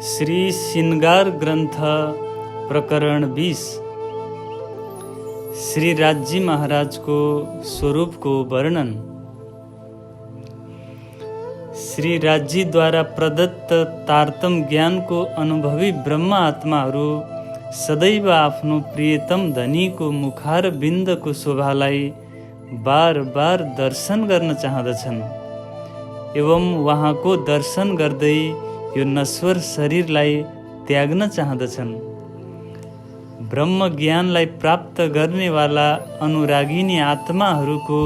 श्री श्रृंगार ग्रंथ प्रकरण 20। श्री राज्य महाराज को स्वरूप को वर्णन। श्री राज्य द्वारा प्रदत्त तारतम ज्ञान को अनुभवी ब्रह्म आत्माहरू सदैव आफ्नो प्रियतम धनी को मुखार बिन्द को शोभालाई बार बार दर्शन गर्न चाहदछन् एवं वहाँको दर्शन गर्दै यो नश्वर शरीरलाई त्याग्न चाहदछन्। ब्रह्म ज्ञानलाई प्राप्त गर्नेवाला अनुरागिनी आत्माहरूको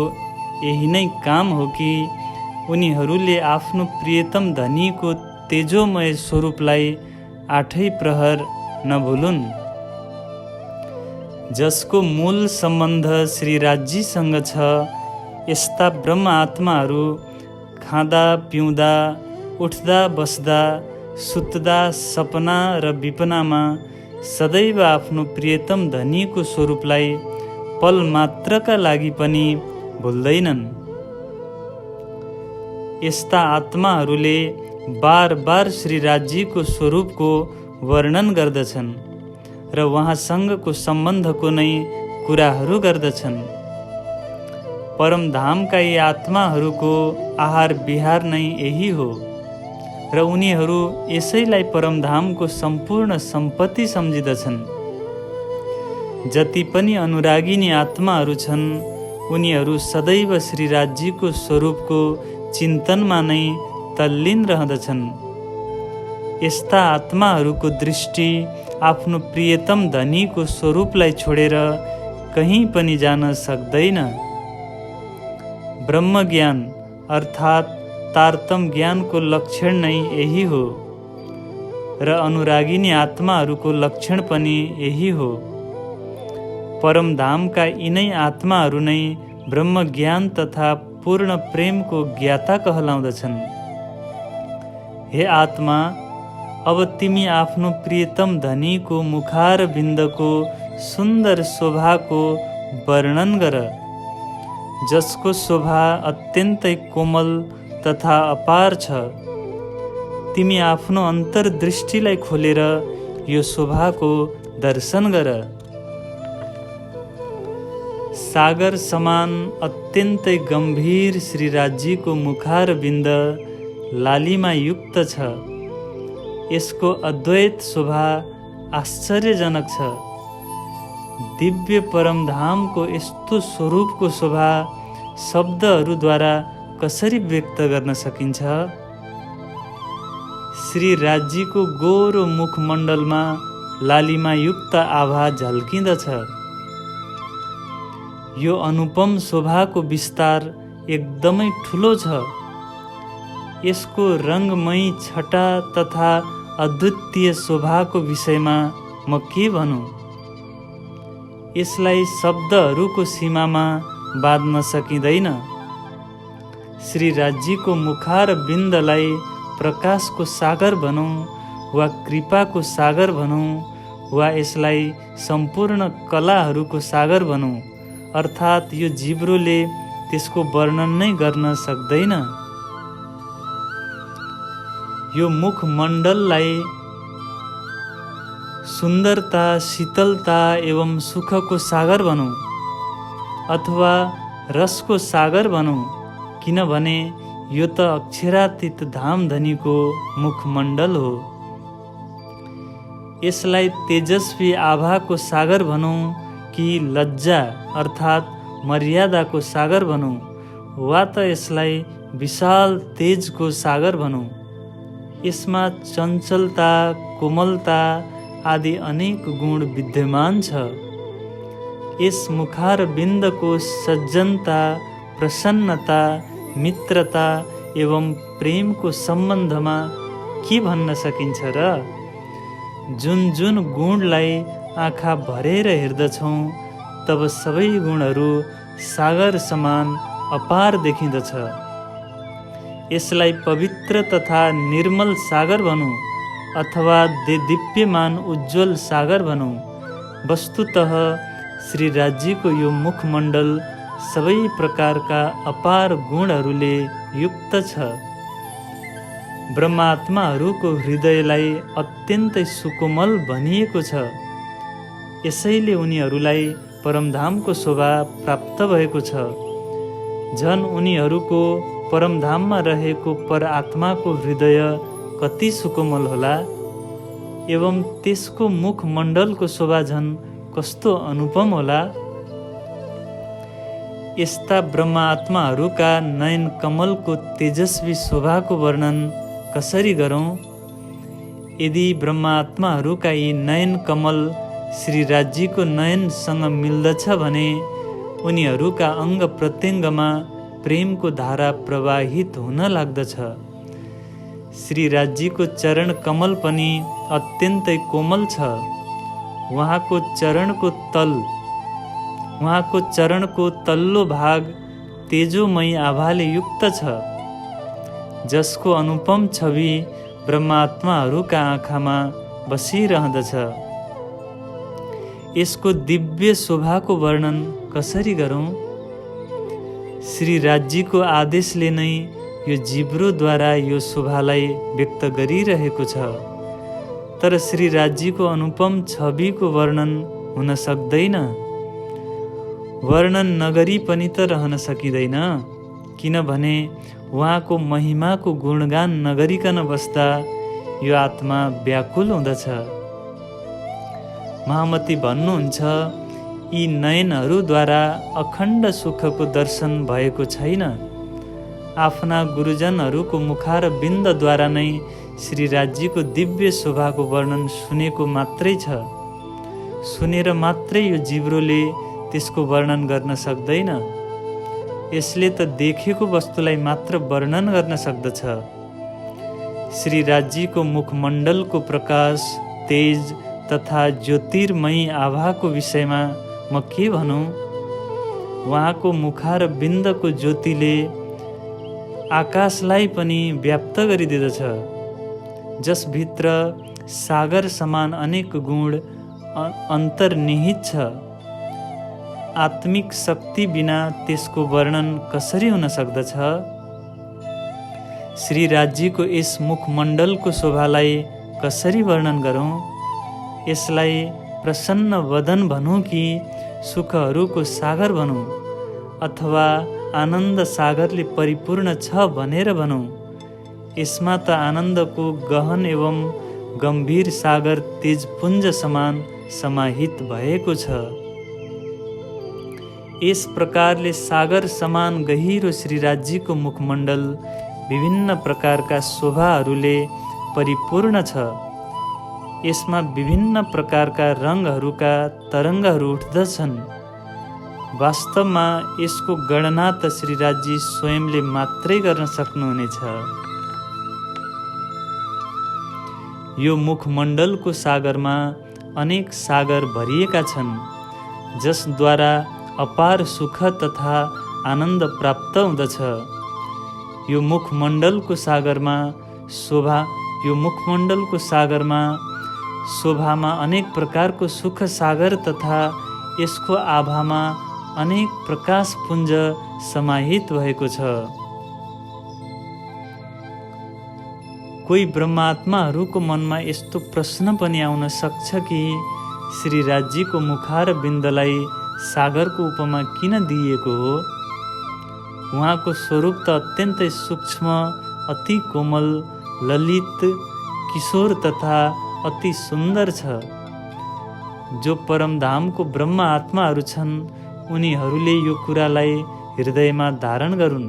यही नै काम हो कि उनीहरूले आफ्नो प्रियतम धनीको तेजोमय स्वरूपलाई आठै प्रहर नभुलुन्। जसको मूल सम्बन्ध श्री राज्यसँग छ, यस्ता ब्रह्म आत्माहरू खाँदा पिउँदा उठ्दा बस्दा सुत्दा सपना र विपनामा सदैव आफ्नो प्रियतम धनीको स्वरूपलाई पल मात्रका लागि पनि भुल्दैनन्। यस्ता आत्माहरूले बार बार श्री राज्यको स्वरूपको वर्णन गर्दछन् र उहाँसँगको सम्बन्धको नै कुराहरू गर्दछन्। परमधामका यी आत्माहरूको आहार विहार नै यही हो र उनीहरू यसैलाई परमधामको सम्पूर्ण सम्पत्ति सम्झिदछन्। जति पनि अनुरागिनी आत्माहरू छन्, उनीहरू सदैव श्री राज्यको स्वरूपको चिन्तनमा नै तल्लीन रहँदछन्। यस्ता आत्माहरूको दृष्टि आफ्नो प्रियतम धनीको स्वरूपलाई छोडेर कहीँ पनि जान सक्दैन। ब्रह्म ज्ञान अर्थात् तारतम ज्ञानको लक्षण नै यही हो र अनुरागिनी आत्माहरूको लक्षण पनि यही हो। परमधामका यिनै आत्माहरू नै ब्रह्म ज्ञान तथा पूर्ण प्रेमको ज्ञाता कहलाउँदछन्। हे आत्मा, अब तिमी आफ्नो प्रियतम धनीको मुखार बिन्दको सुन्दर शोभाको वर्णन गर, जसको शोभा अत्यन्तै कोमल तथा अपार छ। तिमी आफ्नो अन्तर्दृष्टिलाई खोलेर यो शोभाको दर्शन गर। सागर समान अत्यन्तै गम्भीर श्री राज्यको मुखार बिन्द लालीमा युक्त छ। यसको अद्वैत शोभा आश्चर्यजनक छ। दिव्य परमधामको यस्तो स्वरूपको शोभा शब्दहरूद्वारा कसरी व्यक्त गर्न सकिन्छ? श्री राज्यको गोरो मुखमण्डलमा लालीमा युक्त आभा झल्किँदछ। यो अनुपम शोभाको विस्तार एकदमै ठुलो छ। यसको रङ्गमयी छटा तथा अद्वितीय शोभाको विषयमा म के भनौँ? यसलाई शब्दहरूको सीमामा बाँध्न सकिँदैन। श्री राज्यको मुखार बिन्दलाई प्रकाशको सागर भनौँ वा कृपाको सागर भनौँ वा यसलाई सम्पूर्ण कलाहरूको सागर भनौँ, अर्थात् यो जिब्रोले त्यसको वर्णन नै गर्न सक्दैन। यो मुखमण्डललाई सुन्दरता, शीतलता एवं सुखको सागर भनौँ अथवा रसको सागर भनौँ, किनभने यो त अक्षरातीत धामधनीको मुखमण्डल हो। यसलाई तेजस्वी आभाको सागर भनौँ कि लज्जा अर्थात् मर्यादाको सागर भनौँ वा त यसलाई विशाल तेजको सागर भनौँ। यसमा चञ्चलता, कोमलता आदि अनेक गुण विद्यमान छ। यस मुखार बिन्दको सज्जनता, प्रसन्नता, मित्रता एवं प्रेमको सम्बन्धमा के भन्न सकिन्छ र? जुन जुन गुणलाई आँखा भरेर हेर्दछौँ, तब सबै गुणहरू सागर समान अपार देखिँदछ। यसलाई पवित्र तथा निर्मल सागर भनौँ अथवा दिव्यमान उज्जवल सागर भनौँ। वस्तुतः श्री राज्यको यो मुखमण्डल सबै प्रकारका अपार गुणहरूले युक्त छ। ब्रह्मात्माहरूको हृदयलाई अत्यन्तै सुकोमल भनिएको छ। यसैले उनीहरूलाई परमधामको शोभा प्राप्त भएको छ। झन् उनीहरूको परमधाममा रहेको परआत्माको हृदय कति सुकोमल होला, एवं त्यसको मुखमण्डलको शोभा झन् कस्तो अनुपम होला। यस्ता ब्रह्मात्माहरूका नयन कमलको तेजस्वी शोभाको वर्णन कसरी गरौँ? यदि ब्रह्मात्माहरूका यी नयन कमल श्रीराजीको नयनसँग मिल्दछ भने उनीहरूका अङ्ग प्रत्यङ्गमा प्रेमको धारा प्रवाहित हुन लाग्दछ। श्रीराजीको चरण कमल पनि अत्यन्तै कोमल छ। उहाँको चरणको तल्लो भाग तेजोमय आभाले युक्त छ, जसको अनुपम छवि ब्रह्मात्माहरूका आँखामा बसिरहँदछ। यसको दिव्य शोभाको वर्णन कसरी गरौँ? श्रीराजीको आदेशले नै यो जिब्रोद्वारा यो शोभालाई व्यक्त गरिरहेको छ। तर श्रीराजीको अनुपम छविको वर्णन हुन सक्दैन। वर्णन नगरी पनि त रहन सकिँदैन, किनभने उहाँको महिमाको गुणगान नगरिकन बस्दा यो आत्मा व्याकुल हुँदछ। महामती भन्नुहुन्छ, यी नयनहरूद्वारा अखण्ड सुखको दर्शन भएको छैन। आफ्ना गुरुजनहरूको मुखार बिन्दद्वारा नै श्रीराजीको दिव्य शोभाको वर्णन सुनेको मात्रै छ। सुनेर मात्रै यो जिब्रोले त्यसको वर्णन गर्न सक्दैन। यसले त देखेको वस्तुलाई मात्र वर्णन गर्न सक्दछ। श्रीराजीको मुखमण्डलको प्रकाश, तेज तथा ज्योतिर्मयी आभाको विषयमा म के भनौँ? उहाँको मुखार बिन्दको ज्योतिले आकाशलाई पनि व्याप्त गरिदिँदछ, जसभित्र सागर समान अनेक गुण अन्तर्निहित छ। आत्मिक शक्ति बिना त्यसको वर्णन कसरी हुन सक्दछ? श्रीराजीको यस मुखमण्डलको शोभालाई कसरी वर्णन गरौँ? यसलाई प्रसन्न वदन भनौँ कि सुखहरूको सागर भनौँ, अथवा आनन्द सागरले परिपूर्ण छ भनेर भनौँ? यसमा त आनन्दको गहन एवं गम्भीर सागर तेजपुञ्ज समान समाहित भएको छ। यस प्रकारले सागर समान गहिरो श्रीराजीको मुखमण्डल विभिन्न प्रकारका शोभाहरूले परिपूर्ण छ। यसमा विभिन्न प्रकारका रङहरूका तरङ्गहरू उठ्दछन्। वास्तवमा यसको गणना त श्रीराजी स्वयंले मात्रै गर्न सक्नुहुनेछ। यो मुखमण्डलको सागरमा अनेक सागर भरिएका छन्, जसद्वारा अपार सुख तथा आनन्द प्राप्त हुँदछ। यो मुखमण्डलको सागरमा शोभामा अनेक प्रकारको सुख सागर तथा यसको आभामा अनेक प्रकाश पुञ्ज समाहित भएको छ। कोही ब्रह्मात्माहरूको मनमा यस्तो प्रश्न पनि आउन सक्छ कि श्रीराजीको मुखार बिन्दलाई सागरको उपमा किन दिइएको हो? उहाँको स्वरूप त अत्यन्तै सूक्ष्म, अति कोमल, ललित, किशोर तथा अति सुन्दर छ। जो परमधामको ब्रह्म आत्माहरू छन्, उनीहरूले यो कुरालाई हृदयमा धारण गरून्।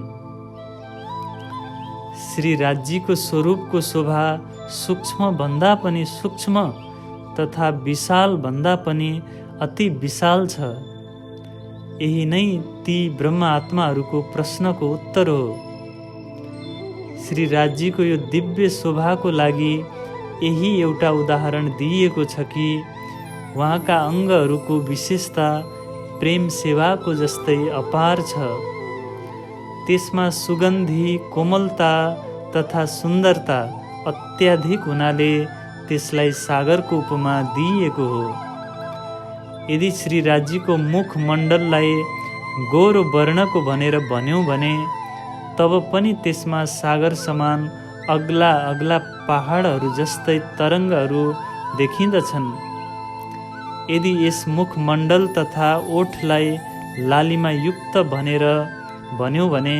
श्रीराजीको स्वरूपको शोभा सूक्ष्म भन्दा पनि सूक्ष्म तथा विशाल भन्दा पनि अति विशाल छ। यही नै ती ब्रह्म आत्माहरूको प्रश्नको उत्तर हो। श्रीराजीको यो दिव्य शोभाको लागि यही एउटा उदाहरण दिइएको छ कि उहाँका अङ्गहरूको विशेषता प्रेम सेवाको जस्तै अपार छ। त्यसमा सुगन्धी, कोमलता तथा सुन्दरता अत्याधिक हुनाले त्यसलाई सागरको उपमा दिइएको हो। यदि श्रीराजीको मुखमण्डललाई गोरो वर्णको भनेर भन्यौँ भने तब पनि त्यसमा सागर समान अग्ला अग्ला पहाडहरू जस्तै तरङ्गहरू देखिँदछन्। यदि यस मुखमण्डल तथा ओठलाई लालिमा युक्त भनेर भन्यो भने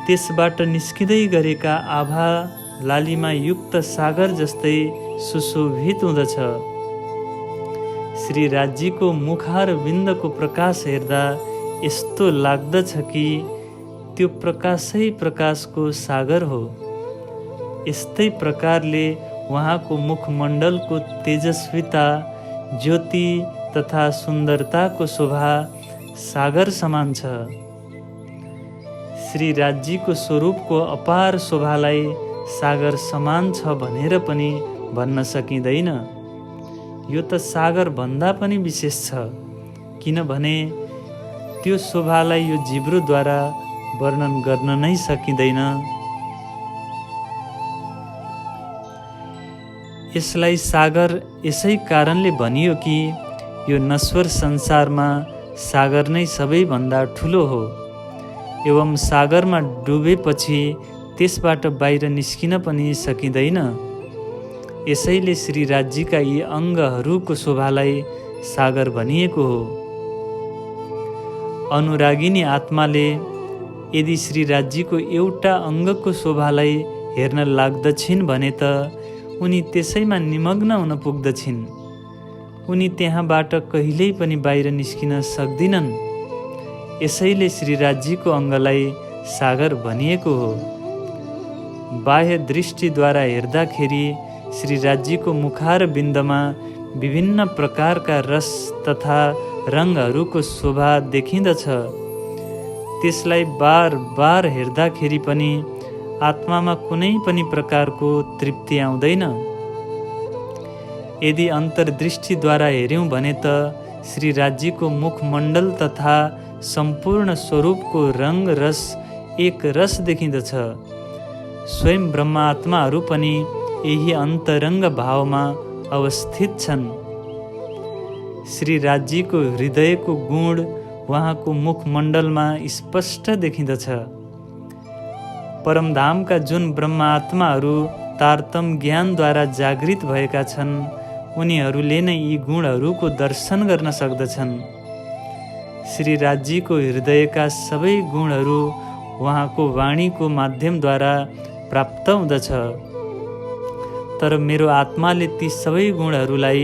त्यसबाट निस्किँदै गरेका आभा लालिमा युक्त सागर जस्तै सुशोभित हुँदछ। श्री राज्यको मुखार बिन्दको प्रकाश हेर्दा यस्तो लाग्दछ कि त्यो प्रकाशै प्रकाशको सागर हो। यस्तै प्रकारले उहाँको मुखमण्डलको तेजस्विता, ज्योति तथा सुन्दरताको शोभा सागर समान छ। श्री राज्यको स्वरूपको अपार शोभालाई सागर समान छ भनेर पनि भन्न सकिँदैन। यो त सागर भन्दा पनि विशेष छ, किनभने त्यो शोभालाई यो जिब्रोद्वारा वर्णन गर्न नै सकिँदैन। यसलाई सागर यसै कारणले भनियो कि यो नश्वर संसारमा सागर नै सबैभन्दा ठुलो हो एवं सागरमा डुबेपछि त्यसबाट बाहिर निस्किन पनि सकिँदैन। यसैले श्री राज्यका यी अङ्गहरूको शोभालाई सागर भनिएको हो। अनुरागिनी आत्माले यदि श्री राज्यको एउटा अङ्गको शोभालाई हेर्न लाग्दछिन् भने त उनी त्यसैमा निमग्न हुन पुग्दछिन्। उनी त्यहाँबाट कहिल्यै पनि बाहिर निस्किन सक्दिनन्। यसैले श्री राज्यको अङ्गलाई सागर भनिएको हो। बाह्य दृष्टिद्वारा हेर्दाखेरि श्री राज्यको मुखार बिन्दमा विभिन्न प्रकारका रस तथा रङहरूको शोभा देखिँदछ। त्यसलाई बार बार हेर्दाखेरि पनि आत्मामा कुनै पनि प्रकारको तृप्ति आउँदैन। यदि अन्तर्दृष्टिद्वारा हेऱ्यौँ भने त श्री राज्यको मुखमण्डल तथा सम्पूर्ण स्वरूपको रङ रस एक रस देखिँदछ। स्वयं ब्रह्मात्माहरू पनि यही अन्तरङ्ग भावमा अवस्थित छन्। श्री राज्यको हृदयको गुण उहाँको मुखमण्डलमा स्पष्ट देखिँदछ। परमधामका जुन ब्रह्मात्माहरू तारतम ज्ञानद्वारा जागृत भएका छन्, उनीहरूले नै यी गुणहरूको दर्शन गर्न सक्दछन्। श्री राज्यको हृदयका सबै गुणहरू उहाँको वाणीको माध्यमद्वारा प्राप्त हुँदछ। तर मेरो आत्माले ती सबै गुणहरूलाई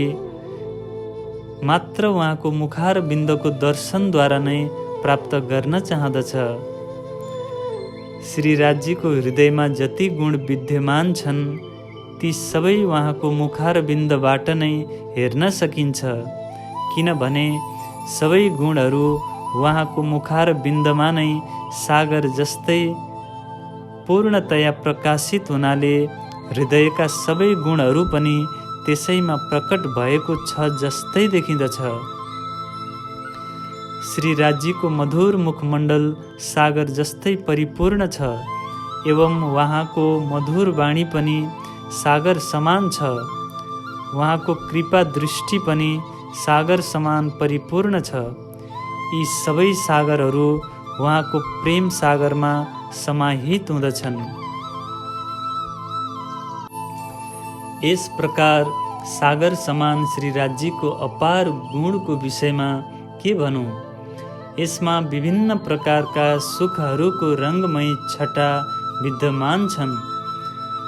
मात्र उहाँको मुखार बिन्दको दर्शनद्वारा नै प्राप्त गर्न चाहदछ। श्री राज्यको हृदयमा जति गुण विद्यमान छन् ती सबै उहाँको मुखार बिन्दबाट नै हेर्न सकिन्छ, किनभने सबै गुणहरू उहाँको मुखार बिन्दमा नै सागर जस्तै पूर्णतया प्रकाशित हुनाले हृदयका सबै गुणहरू पनि त्यसैमा प्रकट भएको छ जस्तै देखिँदछ। श्री राज्यको मधुर मुखमण्डल सागर जस्तै परिपूर्ण छ एवं उहाँको मधुर वाणी पनि सागर समान छ। उहाँको कृपा दृष्टि पनि सागर समान परिपूर्ण छ। यी सबै सागरहरू उहाँको प्रेम सागरमा समाहित हुँदछन्। यस प्रकार सागर समान श्री राज्यको अपार गुणको विषयमा के भनौँ। यसमा विभिन्न प्रकारका सुखहरूको रङ्गमय छटा विद्यमान छन्।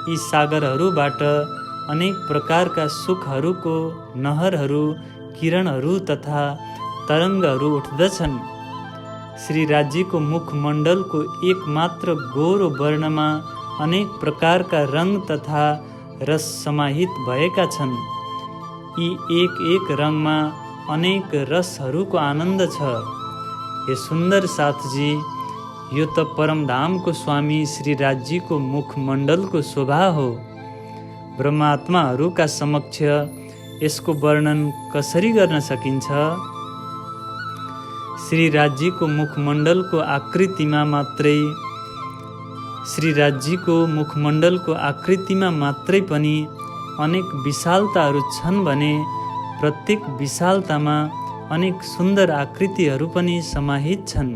यी सागरहरूबाट अनेक प्रकारका सुखहरूको नहरहरू, किरणहरू तथा तरङ्गहरू उठ्दछन्। श्री राज्यको मुखमण्डलको एकमात्र गोरो वर्णमा अनेक प्रकारका रङ तथा रस समाहित भएका छन्। यी एक एक रङमा अनेक रसहरूको आनन्द छ। हे सुन्दर साथजी, यो त परमधामको स्वामी श्री राज्यको मुखमण्डलको शोभा हो। ब्रह्मात्माहरूका समक्ष यसको वर्णन कसरी गर्न सकिन्छ। श्री राज्यको मुखमण्डलको आकृतिमा मात्रै पनि अनेक विशालताहरू छन् भने प्रत्येक विशालतामा अनेक सुन्दर आकृतिहरू पनि समाहित छन्।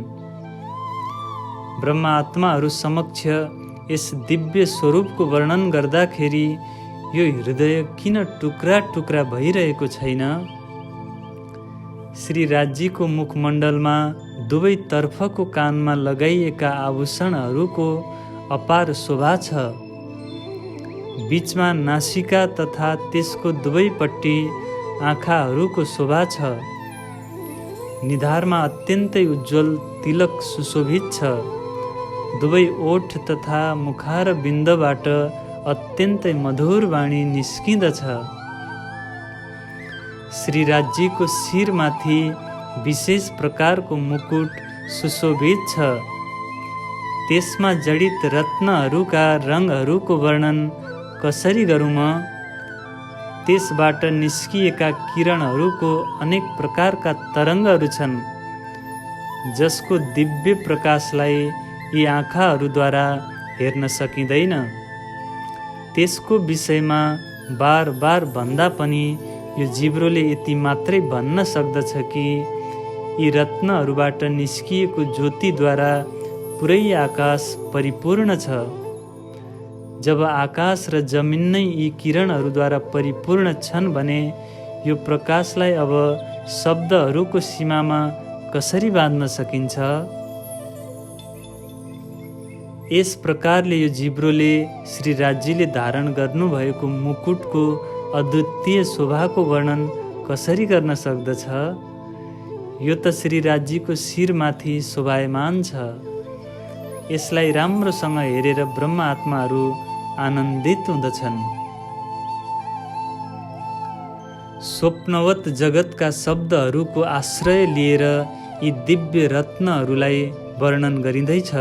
ब्रह्मात्माहरू समक्ष यस दिव्य स्वरूपको वर्णन गर्दाखेरि यो हृदय किन टुक्रा टुक्रा भइरहेको छैन? श्रीराजीको मुखमण्डलमा दुवैतर्फको कानमा लगाइएका आभूषणहरूको अपार शोभा छ। बीचमा नासिका तथा त्यसको दुवैपट्टि आँखाहरूको शोभा छ। निधारमा अत्यन्तै उज्जवल तिलक सुशोभित छ। दुवै ओठ तथा मुखार बिन्दबाट अत्यन्तै मधुर वाणी निस्किँदछ। श्रीराजीको शिरमाथि विशेष प्रकारको मुकुट सुशोभित छ। त्यसमा जडित रत्नहरूका रङहरूको वर्णन कसरी गरौँ म? त्यसबाट निस्किएका किरणहरूको अनेक प्रकारका तरङ्गहरू छन्, जसको दिव्य प्रकाशलाई यी आँखाहरूद्वारा हेर्न सकिँदैन। त्यसको विषयमा बार बार भन्दा पनि यो जिब्रोले यति मात्रै भन्न सक्दछ कि यी रत्नहरूबाट निस्किएको ज्योतिद्वारा पुरै आकाश परिपूर्ण छ। जब आकाश र जमिन नै यी किरणहरूद्वारा परिपूर्ण छन् भने यो प्रकाशलाई अब शब्दहरूको सीमामा कसरी बाँध्न सकिन्छ? यस प्रकारले यो जिब्रोले श्रीराजीले धारण गर्नुभएको मुकुटको अद्वितीय शोभाको वर्णन कसरी गर्न सक्दछ? यो त श्रीराजीको शिरमाथि शोभायमान छ। यसलाई राम्रोसँग हेरेर ब्रह्म आत्माहरू आनन्दित हुँदछन्। स्वप्नवत जगतका शब्दहरूको आश्रय लिएर यी दिव्य रत्नहरूलाई वर्णन गरिँदैछ।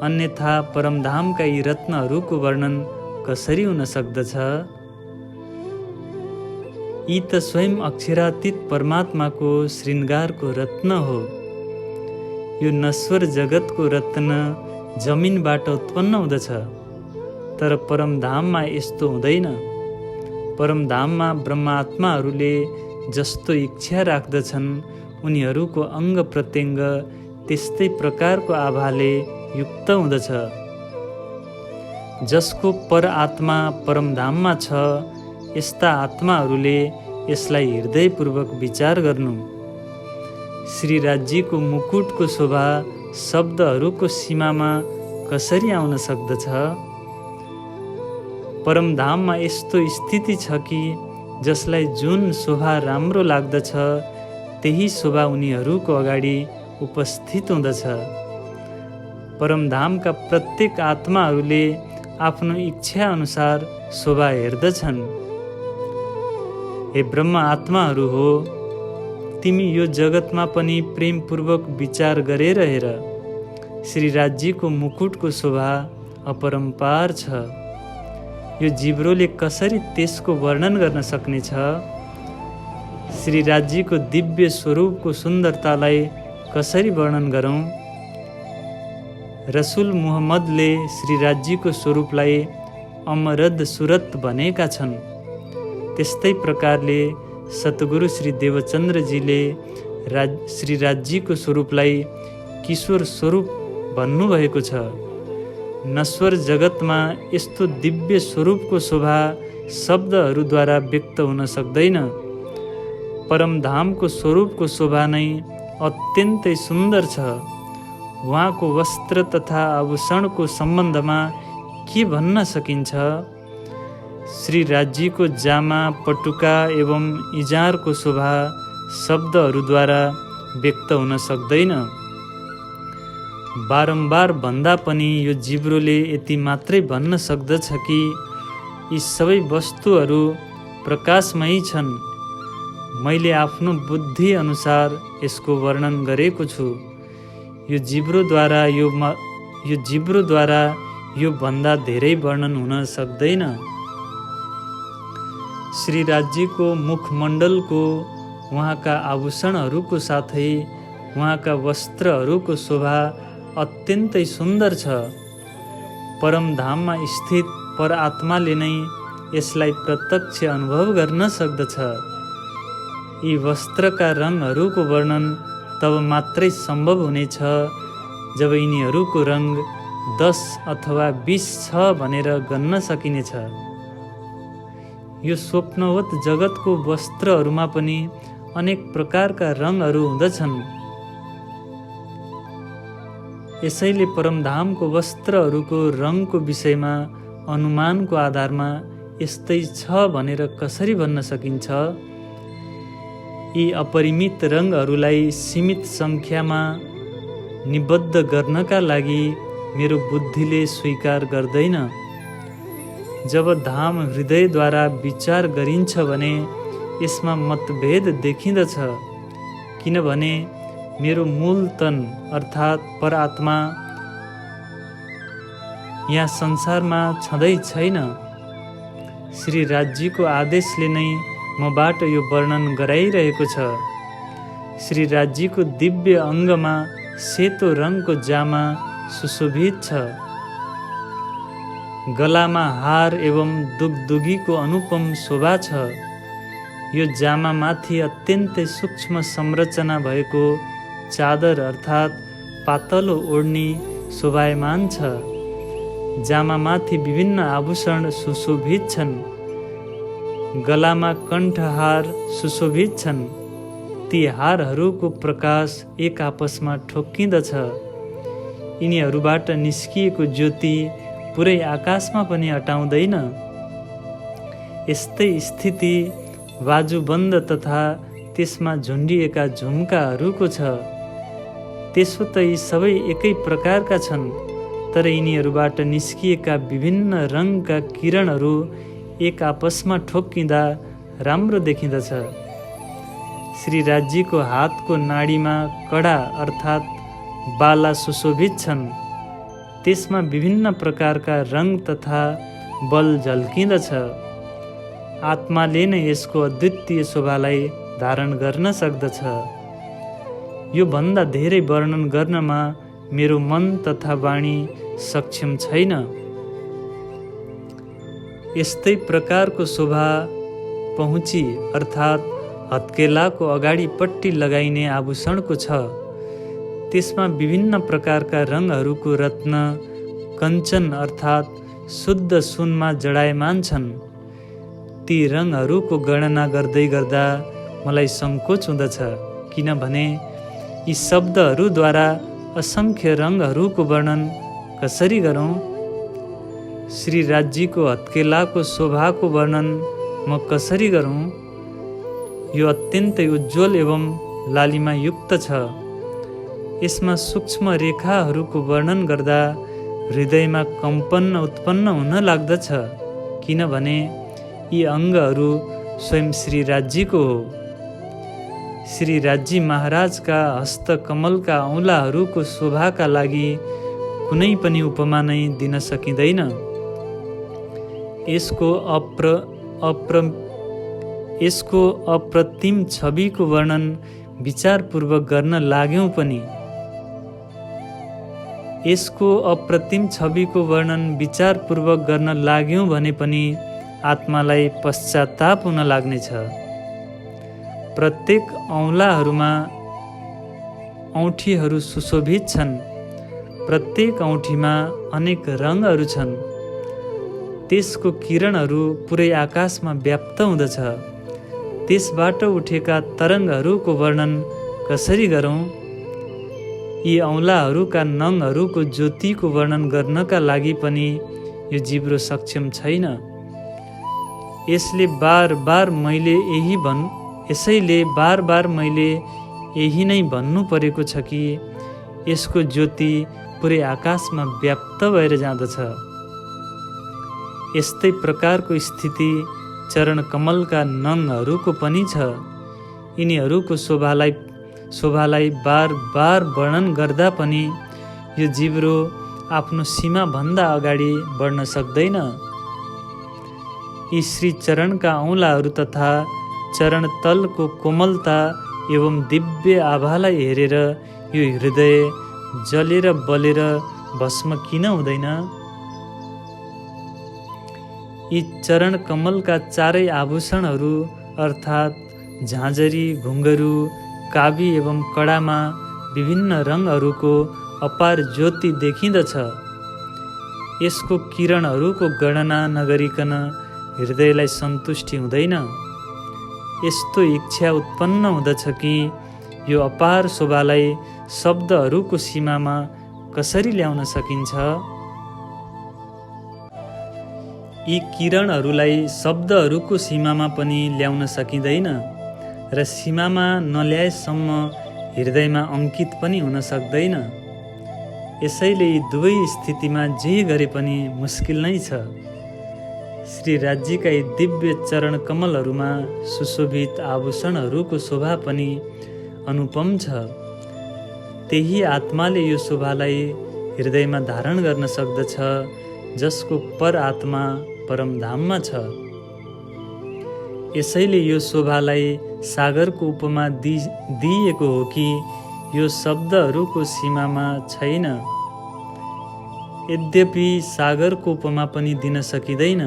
अन्यथा परमधामका यी रत्नहरूको वर्णन कसरी हुन सक्दछ? यी त स्वयं अक्षरातीत परमात्माको श्रृङ्गारको रत्न हो। यो नश्वर जगतको रत्न जमिनबाट उत्पन्न हुँदछ, तर परमधाममा यस्तो हुँदैन। परमधाममा ब्रह्मात्माहरूले जस्तो इच्छा राख्दछन् उनीहरूको अङ्ग प्रत्यङ्ग त्यस्तै प्रकारको आभाले युक्त हुँदछ। जसको पर आत्मा परमधाममा छ, यस्ता आत्माहरूले यसलाई हृदयपूर्वक विचार गर्नु। श्रीराजीको मुकुटको शोभा शब्दहरूको सीमामा कसरी आउन सक्दछ? परमधाममा यस्तो स्थिति छ कि जसलाई जुन शोभा राम्रो लाग्दछ त्यही शोभा उनीहरूको अगाडि उपस्थित हुँदछ। परमधामका प्रत्येक आत्माहरूले आफ्नो इच्छा अनुसार शोभा हेर्दछन्। हे ब्रह्म आत्माहरू हो, तिमी यो जगतमा पनि प्रेमपूर्वक विचार गरेर हेर। श्रीराजीको मुकुटको शोभा अपरम्पार छ। यो जिब्रोले कसरी त्यसको वर्णन गर्न सक्नेछ? श्रीराजीको दिव्य स्वरूपको सुन्दरतालाई कसरी वर्णन गरौँ? रसुल मुहम्मदले श्रीराजीको स्वरूपलाई अमरद सुरत भनेका छन्। त्यस्तै प्रकारले सतगुरु श्री देवचन्द्रजीले श्रीराजीको स्वरूपलाई किशोर स्वरूप भन्नुभएको छ। नश्वर जगतमा यस्तो दिव्य स्वरूपको शोभा शब्दहरूद्वारा व्यक्त हुन सक्दैन। परमधामको स्वरूपको शोभा नै अत्यन्तै सुन्दर छ। उहाँको वस्त्र तथा आभूषणको सम्बन्धमा के भन्न सकिन्छ? श्रीराजीको जामा, पटुका एवं इजारको शोभा शब्दहरूद्वारा व्यक्त हुन सक्दैन। बारम्बार भन्दा पनि यो जिब्रोले यति मात्रै भन्न सक्दछ कि यी सबै वस्तुहरू प्रकाशमयी छन्। मैले आफ्नो बुद्धि अनुसार यसको वर्णन गरेको छु। यो जिब्रोद्वारा यो भन्दा धेरै वर्णन हुन सक्दैन। श्रीराजीको मुखमण्डलको, उहाँका आभूषणहरूको साथै उहाँका वस्त्रहरूको शोभा अत्यन्तै सुन्दर छ। परमधाममा स्थित पर आत्माले नै यसलाई प्रत्यक्ष अनुभव गर्न सक्दछ। यी वस्त्रका रङहरूको वर्णन तब मात्रै सम्भव हुनेछ जब यिनीहरूको रङ 10 अथवा 20 छ भनेर गन्न सकिनेछ। यो स्वप्नवत जगतको वस्त्रहरूमा पनि अनेक प्रकारका रङहरू हुँदछन्। यसैले परमधामको वस्त्रहरूको रङको विषयमा अनुमानको आधारमा यस्तै छ भनेर कसरी भन्न सकिन्छ? यी अपरिमित रङहरूलाई सीमित सङ्ख्यामा निबद्ध गर्नका लागि मेरो बुद्धिले स्वीकार गर्दैन। जब धाम हृदयद्वारा विचार गरिन्छ भने यसमा मतभेद देखिँदछ, किनभने मेरो मूल तन अर्थात् परात्मा यहाँ संसारमा छँदै छैन। श्री राजीको आदेशले नै मबाट यो वर्णन गराइरहेको छ। श्री राजीको दिव्य अङ्गमा सेतो रङको जामा सुशोभित छ। गलामा हार एवं दुगदुगीको अनुपम शोभा छ। यो जामामाथि अत्यन्तै सूक्ष्म संरचना भएको चादर अर्थात् पातलो ओढनी शोभायमान छ। जामामाथि विभिन्न आभूषण सुशोभित छन्। गलामा कण्ठहार सुशोभित छन्। ती हारहरूको प्रकाश एक आपसमा ठोक्किँदछ। यिनीहरूबाट निस्किएको ज्योति पुरै आकाशमा पनि हटाउँदैन। यस्तै स्थिति बाजुबन्द तथा त्यसमा झुन्डिएका झुम्काहरूको छ। त्यसो त यी सबै एकै प्रकारका छन्, तर यिनीहरूबाट निस्किएका विभिन्न रङका किरणहरू एक आपसमा ठोक्किँदा राम्रो देखिँदछ। श्री राजीको हातको नाडीमा कडा अर्थात् बाला सुशोभित छन्। त्यसमा विभिन्न प्रकारका रङ तथा बल झल्किँदछ। आत्माले नै यसको अद्वितीय शोभालाई धारण गर्न सक्दछ। यो भन्दा धेरै वर्णन गर्नमा मेरो मन तथा वाणी सक्षम छैन। यस्तै प्रकारको शोभा पहुँची अर्थात् हत्केलाको अगाडिपट्टि लगाइने आभूषणको छ। त्यसमा विभिन्न प्रकारका रङहरूको रत्न कञ्चन अर्थात् शुद्ध सुनमा जडायमान छन्। ती रङहरूको गणना गर्दै गर्दा मलाई सङ्कोच हुँदछ, किनभने यी शब्दहरूद्वारा असङ्ख्य रङहरूको वर्णन कसरी गरौँ? श्री राजीको हत्केलाको शोभाको वर्णन म कसरी गरौँ? यो अत्यन्तै उज्ज्वल एवं लालिमायुक्त छ। यसमा सूक्ष्म रेखाहरूको वर्णन गर्दा हृदयमा कम्पन उत्पन्न हुन लाग्दछ, किनभने यी अङ्गहरू स्वयं श्री राजीको हो। श्री राजी महाराजका हस्तकमलका औँलाहरूको शोभाका लागि कुनै पनि उपमा नै दिन सकिँदैन। यसको अप्रतिम छविको वर्णन विचारपूर्वक गर्न लाग्यौँ भने पनि आत्मालाई पश्चाताप हुन लाग्नेछ। प्रत्येक औँलाहरूमा औँठीहरू सुशोभित छन्। प्रत्येक औँठीमा अनेक रङहरू छन्। त्यसको किरणहरू पुरै आकाशमा व्याप्त हुँदछ। त्यसबाट उठेका तरङ्गहरूको वर्णन कसरी गरौँ? यी औँलाहरूका नङहरूको ज्योतिको वर्णन गर्नका लागि पनि यो जिब्रो सक्षम छैन। यसैले बार बार मैले यही नै भन्नु परेको छ कि यसको ज्योति पुरै आकाशमा व्याप्त भएर जाँदछ। यस्तै प्रकारको स्थिति चरण कमलका नङहरूको पनि छ। यिनीहरूको शोभालाई बार बार वर्णन गर्दा पनि यो जिब्रो आफ्नो सीमाभन्दा अगाडि बढ्न सक्दैन। यी श्री चरणका औँलाहरू तथा चरण तलको कोमलता एवं दिव्य आभालाई हेरेर यो हृदय जलेर बलेर भस्म किन हुँदैन? यी चरण कमलका चारै आभूषणहरू अर्थात् झाँझरी, घुङ्गरू, काबी एवं कडामा विभिन्न रङहरूको अपार ज्योति देखिँदछ। यसको किरणहरूको गणना नगरिकन हृदयलाई सन्तुष्टि हुँदैन। यस्तो इच्छा उत्पन्न हुँदछ कि यो अपार शोभालाई शब्दहरूको सीमामा कसरी ल्याउन सकिन्छ। यी किरणहरूलाई शब्दहरूको सीमामा पनि ल्याउन सकिँदैन र सीमामा नल्याएसम्म हृदयमा अङ्कित पनि हुन सक्दैन। यसैले यी दुवै स्थितिमा जे गरे पनि मुस्किल नै छ। श्री राज्यका यी दिव्य चरण कमलहरूमा सुशोभित आभूषणहरूको शोभा पनि अनुपम छ। त्यही आत्माले यो शोभालाई हृदयमा धारण गर्न सक्दछ, जसको पर आत्मा परमधाममा छ। यसैले यो शोभालाई सागरको उपमा दिइएको हो कि यो शब्दहरूको सीमामा छैन। यद्यपि सागरको उपमा पनि दिन सकिँदैन,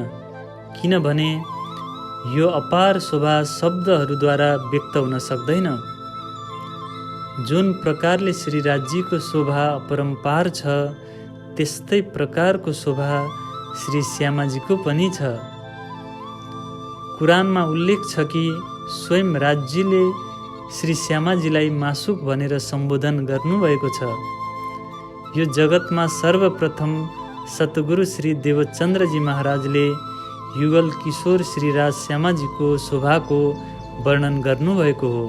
किनभने यो अपार शोभा शब्दहरूद्वारा व्यक्त हुन सक्दैन। जुन प्रकारले श्री राज्यको शोभा अपरम्पार छ, त्यस्तै प्रकारको शोभा श्री श्यामाजीको पनि छ। कुरानमा उल्लेख छ कि स्वयं राज्यले श्री श्यामाजीलाई मासुक भनेर सम्बोधन गर्नुभएको छ। यो जगतमा सर्वप्रथम सतगुरु श्री देवचन्द्रजी महाराजले युगल किशोर श्री राज श्यामाजीको शोभाको वर्णन गर्नुभएको हो।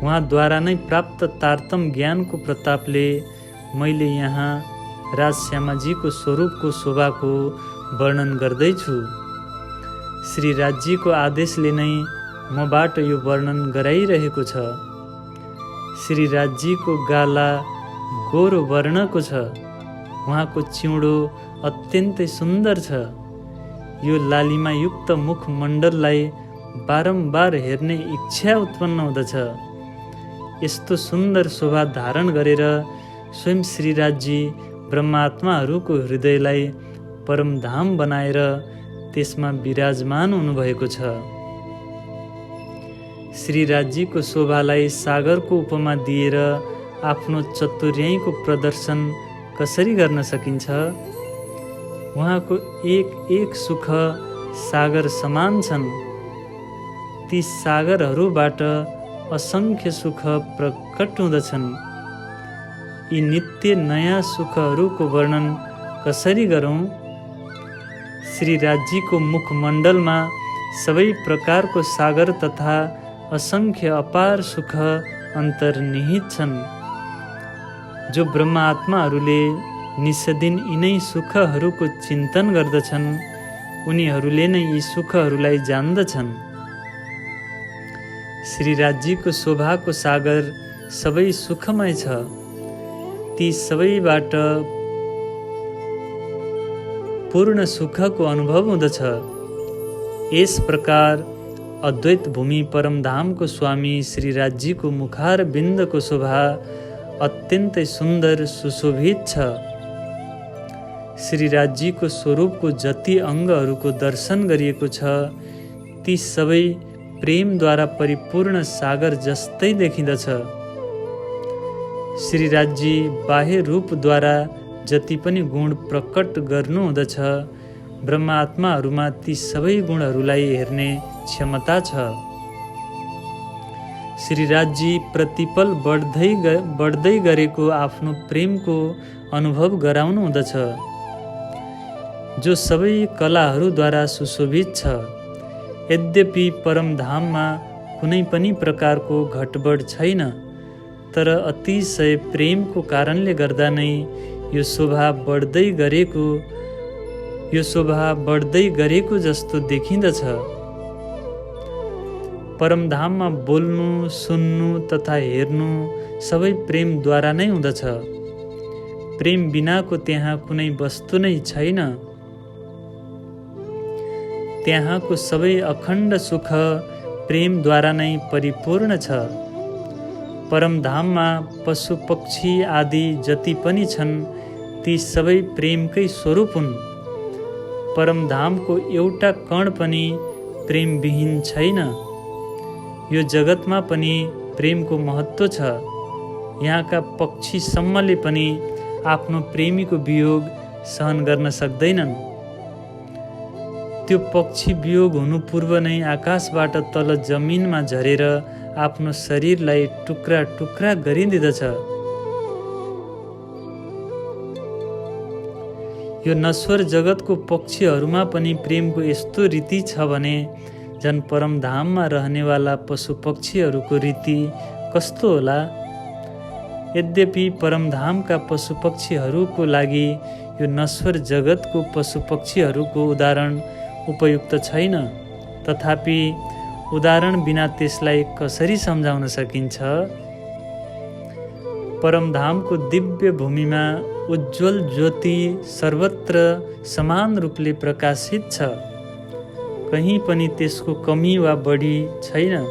उहाँद्वारा नै प्राप्त तारतम ज्ञानको प्रतापले मैले यहाँ राज श्यामाजीको स्वरूपको शोभाको वर्णन गर्दैछु। श्री राज्यको आदेशले नै मबाट यो वर्णन गराइरहेको छ। श्री राज्यको गाला गोरो वर्णको छ। उहाँको चिउँडो अत्यन्तै सुन्दर छ। यो लालिमायुक्त मुखमण्डललाई बारम्बार हेर्ने इच्छा उत्पन्न हुँदछ। यस्तो सुन्दर शोभा धारण गरेर स्वयं श्री राज्य ब्रह्मात्माहरूको हृदयलाई परमधाम बनाएर त्यसमा विराजमान हुनुभएको छ। श्री राज्यको शोभालाई सागरको उपमा दिएर आफ्नो चतुर्याइँको प्रदर्शन कसरी गर्न सकिन्छ। उहाँको एक एक सुख सागर समान छन्। ती सागरहरूबाट असङ्ख्य सुख प्रकट हुँदछन्। यी नित्य नयाँ सुखहरूको वर्णन कसरी गरौँ। श्री राज्यको मुखमण्डलमा सबै प्रकारको सागर तथा असङ्ख्य अपार सुख अन्तर्निहित छन्, जो ब्रह्मा आत्माहरूले निस्यदिन यिनै सुखहरूको चिन्तन गर्दछन्। उनीहरूले नै यी सुखहरूलाई जान्दछन्। श्री राज्यको शोभाको सागर सबै सुखमय छ। ती सबैबाट पूर्ण सुखको अनुभव हुँदछ। यस प्रकार अद्वैत भूमि परमधामको स्वामी श्री राज्यको मुखार बिन्दको शोभा अत्यन्तै सुन्दर सुशोभित छ। श्री राज्यको स्वरूपको जति अङ्गहरूको दर्शन गरिएको छ, ती सबै प्रेमद्वारा परिपूर्ण सागर जस्तै देखिँदछ। श्री राज्य बाह्य रूपद्वारा जति पनि गुण प्रकट गर्नुहुँदछ, ब्रह्मात्माहरूमा ती सबै गुणहरूलाई हेर्ने क्षमता छ। श्री राज्य प्रतिपल बढ्दै गरेको आफ्नो प्रेमको अनुभव गराउनु हुँदछ, जो सबै कलाहरूद्वारा सुशोभित छ। यद्यपि परमधाममा कुनै पनि प्रकारको घटबड छैन, तर अतिशय प्रेमको कारणले गर्दा नै यो शोभा बढ्दै गरेको जस्तो देखिँदछ। परमधाममा बोल्नु, सुन्नु तथा हेर्नु सबै प्रेमद्वारा नै हुँदछ। प्रेम बिनाको त्यहाँ कुनै वस्तु नै छैन। त्यहाँको सबै अखण्ड सुख प्रेमद्वारा नै परिपूर्ण छ। परमधाममा पशु पक्षी आदि जति पनि छन्, ती सबै प्रेमकै स्वरूप हुन्। परमधामको एउटा कण पनि प्रेमविहीन छैन। यो जगतमा पनि प्रेमको महत्त्व छ। यहाँका पक्षीसम्मले पनि आफ्नो प्रेमीको वियोग सहन गर्न सक्दैनन्। त्यो पक्षी वियोग हुनु पूर्व नै आकाशबाट तल जमिनमा झरेर आफ्नो शरीरलाई टुक्रा टुक्रा गरिदिँदछ। यो नश्वर जगतको पक्षीहरूमा पनि प्रेमको यस्तो रीति छ भने झन् परमधाममा रहनेवाला पशु पक्षीहरूको रीति कस्तो होला। यद्यपि परमधामका पशु पक्षीहरूको लागि यो नश्वर जगतको पशु पक्षीहरूको उदाहरण उपयुक्त छैन, तथापि उदाहरण बिना त्यसलाई कसरी सम्झाउन सकिन्छ। परमधामको दिव्य भूमिमा उज्जवल ज्योति सर्वत्र समान रूपले प्रकाशित छ। कहीँ पनि त्यसको कमी वा बढी छैन।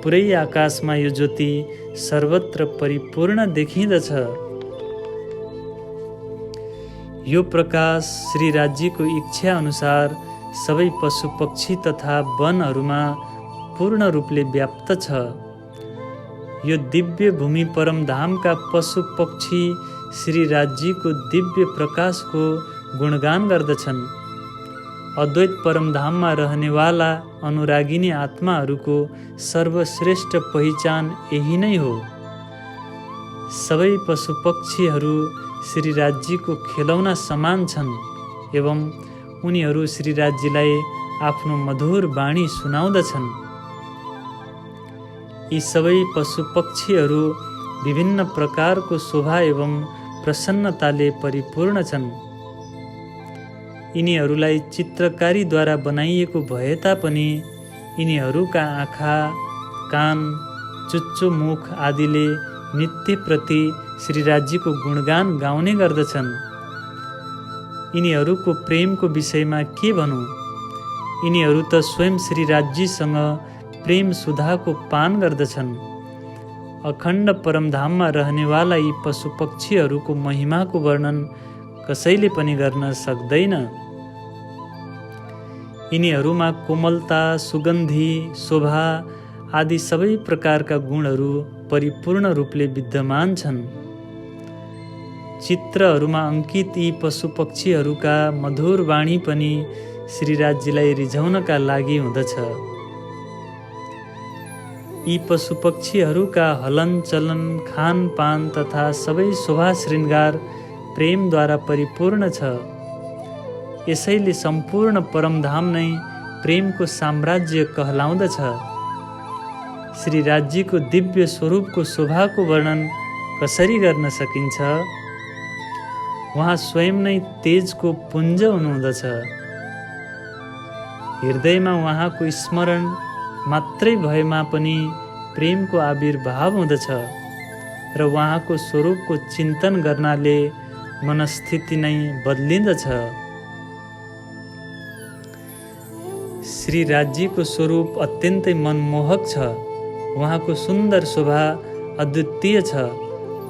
पुरै आकाशमा यो ज्योति सर्वत्र परिपूर्ण देखिँदछ। यो प्रकाश श्री राज्यको इच्छा अनुसार सबै पशु पक्षी तथा वनहरूमा पूर्ण रूपले व्याप्त छ। यो दिव्य भूमि परमधामका पशु पक्षी श्री राज्यको दिव्य प्रकाशको गुणगान गर्दछन्। अद्वैत परमधाममा रहनेवाला अनुरागिनी आत्माहरूको सर्वश्रेष्ठ पहिचान यही नै हो। सबै पशु पक्षीहरू श्री राज्यको खेलौना समान छन् एवं उनीहरू श्री राज्यलाई आफ्नो मधुर वाणी सुनाउँदछन्। यी सबै पशु पक्षीहरू विभिन्न प्रकारको शोभा एवं प्रसन्नताले परिपूर्ण छन्। यिनीहरूलाई चित्रकारीद्वारा बनाइएको भए तापनि यिनीहरूका आँखा, कान, चुच्चो मुख आदिले नित्य प्रति श्री राज्यको गुणगान गाउने गर्दछन्। यिनीहरूको प्रेमको विषयमा के भनौँ। यिनीहरू त स्वयं श्री राज्यसँग प्रेम सुधाको पान गर्दछन्। अखण्ड परमधाममा रहनेवाला यी पशु पक्षीहरूको महिमाको वर्णन कसैले पनि गर्न सक्दैन। यिनीहरूमा कोमलता, सुगन्धी, शोभा आदि सबै प्रकारका गुणहरू परिपूर्ण रूपले विद्यमान छन्। चित्रहरूमा अंकित यी पशु पक्षीहरूका मधुर वाणी पनि श्री राज्यलाई रिझाउनका लागि हुँदछ। यी पशु पक्षीहरूका हलन चलन, खानपान तथा सबै शोभा श्रृङ्गार प्रेमद्वारा परिपूर्ण छ। यसैले सम्पूर्ण परमधाम नै प्रेमको साम्राज्य कहलाउँदछ। श्री राज्यको दिव्य स्वरूपको शोभाको वर्णन कसरी गर्न सकिन्छ। उहाँ स्वयं नै तेजको पुञ्ज हुनुहुँदछ। हृदयमा उहाँको स्मरण मात्रै भएमा पनि प्रेमको आविर्भाव हुँदछ र उहाँको स्वरूपको चिन्तन गर्नाले मनस्थिति नै बदलिँदछ। श्री राज्यको स्वरूप अत्यन्तै मनमोहक छ। उहाँको सुन्दर शोभा अद्वितीय छ।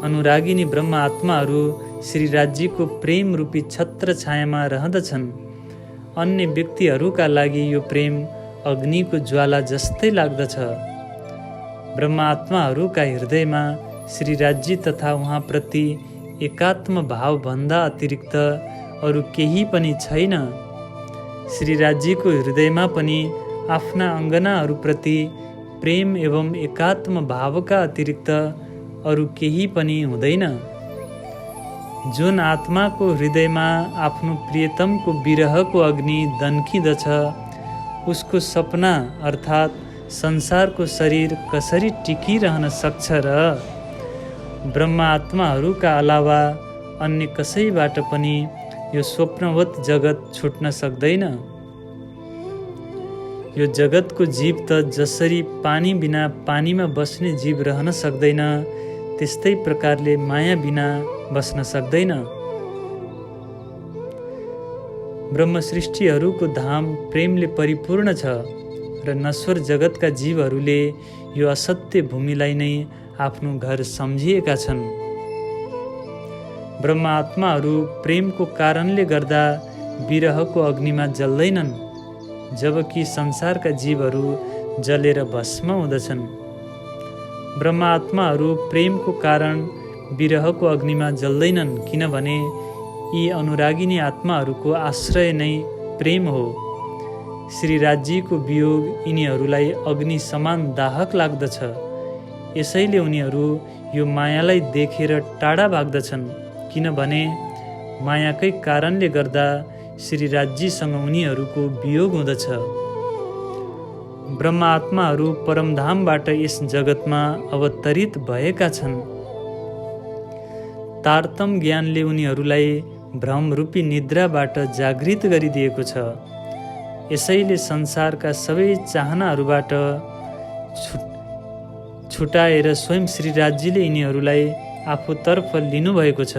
अनुरागिनी ब्रह्म आत्माहरू श्री राज्यको प्रेम रूपी छत्र छायामा रहँदछन्। अन्य व्यक्तिहरूका लागि यो प्रेम अग्निको ज्वाला जस्तै लाग्दछ। ब्रह्म आत्माहरूका हृदयमा श्री राज्य तथा उहाँप्रति एकात्म भावभन्दा अतिरिक्त अरू केही पनि छैन। श्री राज्यको हृदयमा पनि आफ्ना अङ्गनाहरूप्रति प्रेम एवं एकात्म भावका अतिरिक्त अरू केही पनि हुँदैन। जुन आत्माको हृदयमा आफ्नो प्रियतमको विरहको अग्नि दन्किँदछ, उसको सपना अर्थात् संसारको शरीर कसरी टिकिरहन सक्छ र? ब्रह्म आत्माहरूका अलावा अन्य कसैबाट पनि यो स्वप्नवत जगत छुट्न सक्दैन। यो जगतको जीव त जसरी पानी बिना पानीमा बस्ने जीव रहन सक्दैन, त्यस्तै प्रकारले माया बिना बस्न सक्दैन। ब्रह्म सृष्टिहरूको धाम प्रेमले परिपूर्ण छ र नश्वर जगतका जीवहरूले यो असत्य भूमिलाई नै आफ्नो घर सम्झिएका छन्। ब्रह्म आत्माहरू प्रेमको कारणले गर्दा विरहको अग्निमा जल्दैनन्, जबकि संसारका जीवहरू जलेर भस्म हुँदछन्। ब्रह्म आत्माहरू प्रेमको कारण विरहको अग्निमा जल्दैनन्, किनभने यी अनुरागिनी आत्माहरूको आश्रय नै प्रेम हो। श्रीराजीको वियोग यिनीहरूलाई अग्नि समान दाहक लाग्दछ। यसैले उनीहरू यो मायालाई देखेर टाढा भाग्दछन्, किनभने मायाकै कारणले गर्दा श्रीराजीसँग उनीहरूको वियोग हुँदछ। ब्रह्म आत्माहरू परमधामबाट यस जगतमा अवतरित भएका छन्। तारतम ज्ञानले उनीहरूलाई भ्रमरूपी निद्राबाट जागृत गरिदिएको छ। यसैले संसारका सबै चाहनाहरूबाट छुटाएर स्वयं श्रीराजीले यिनीहरूलाई आफूतर्फ लिनुभएको छ।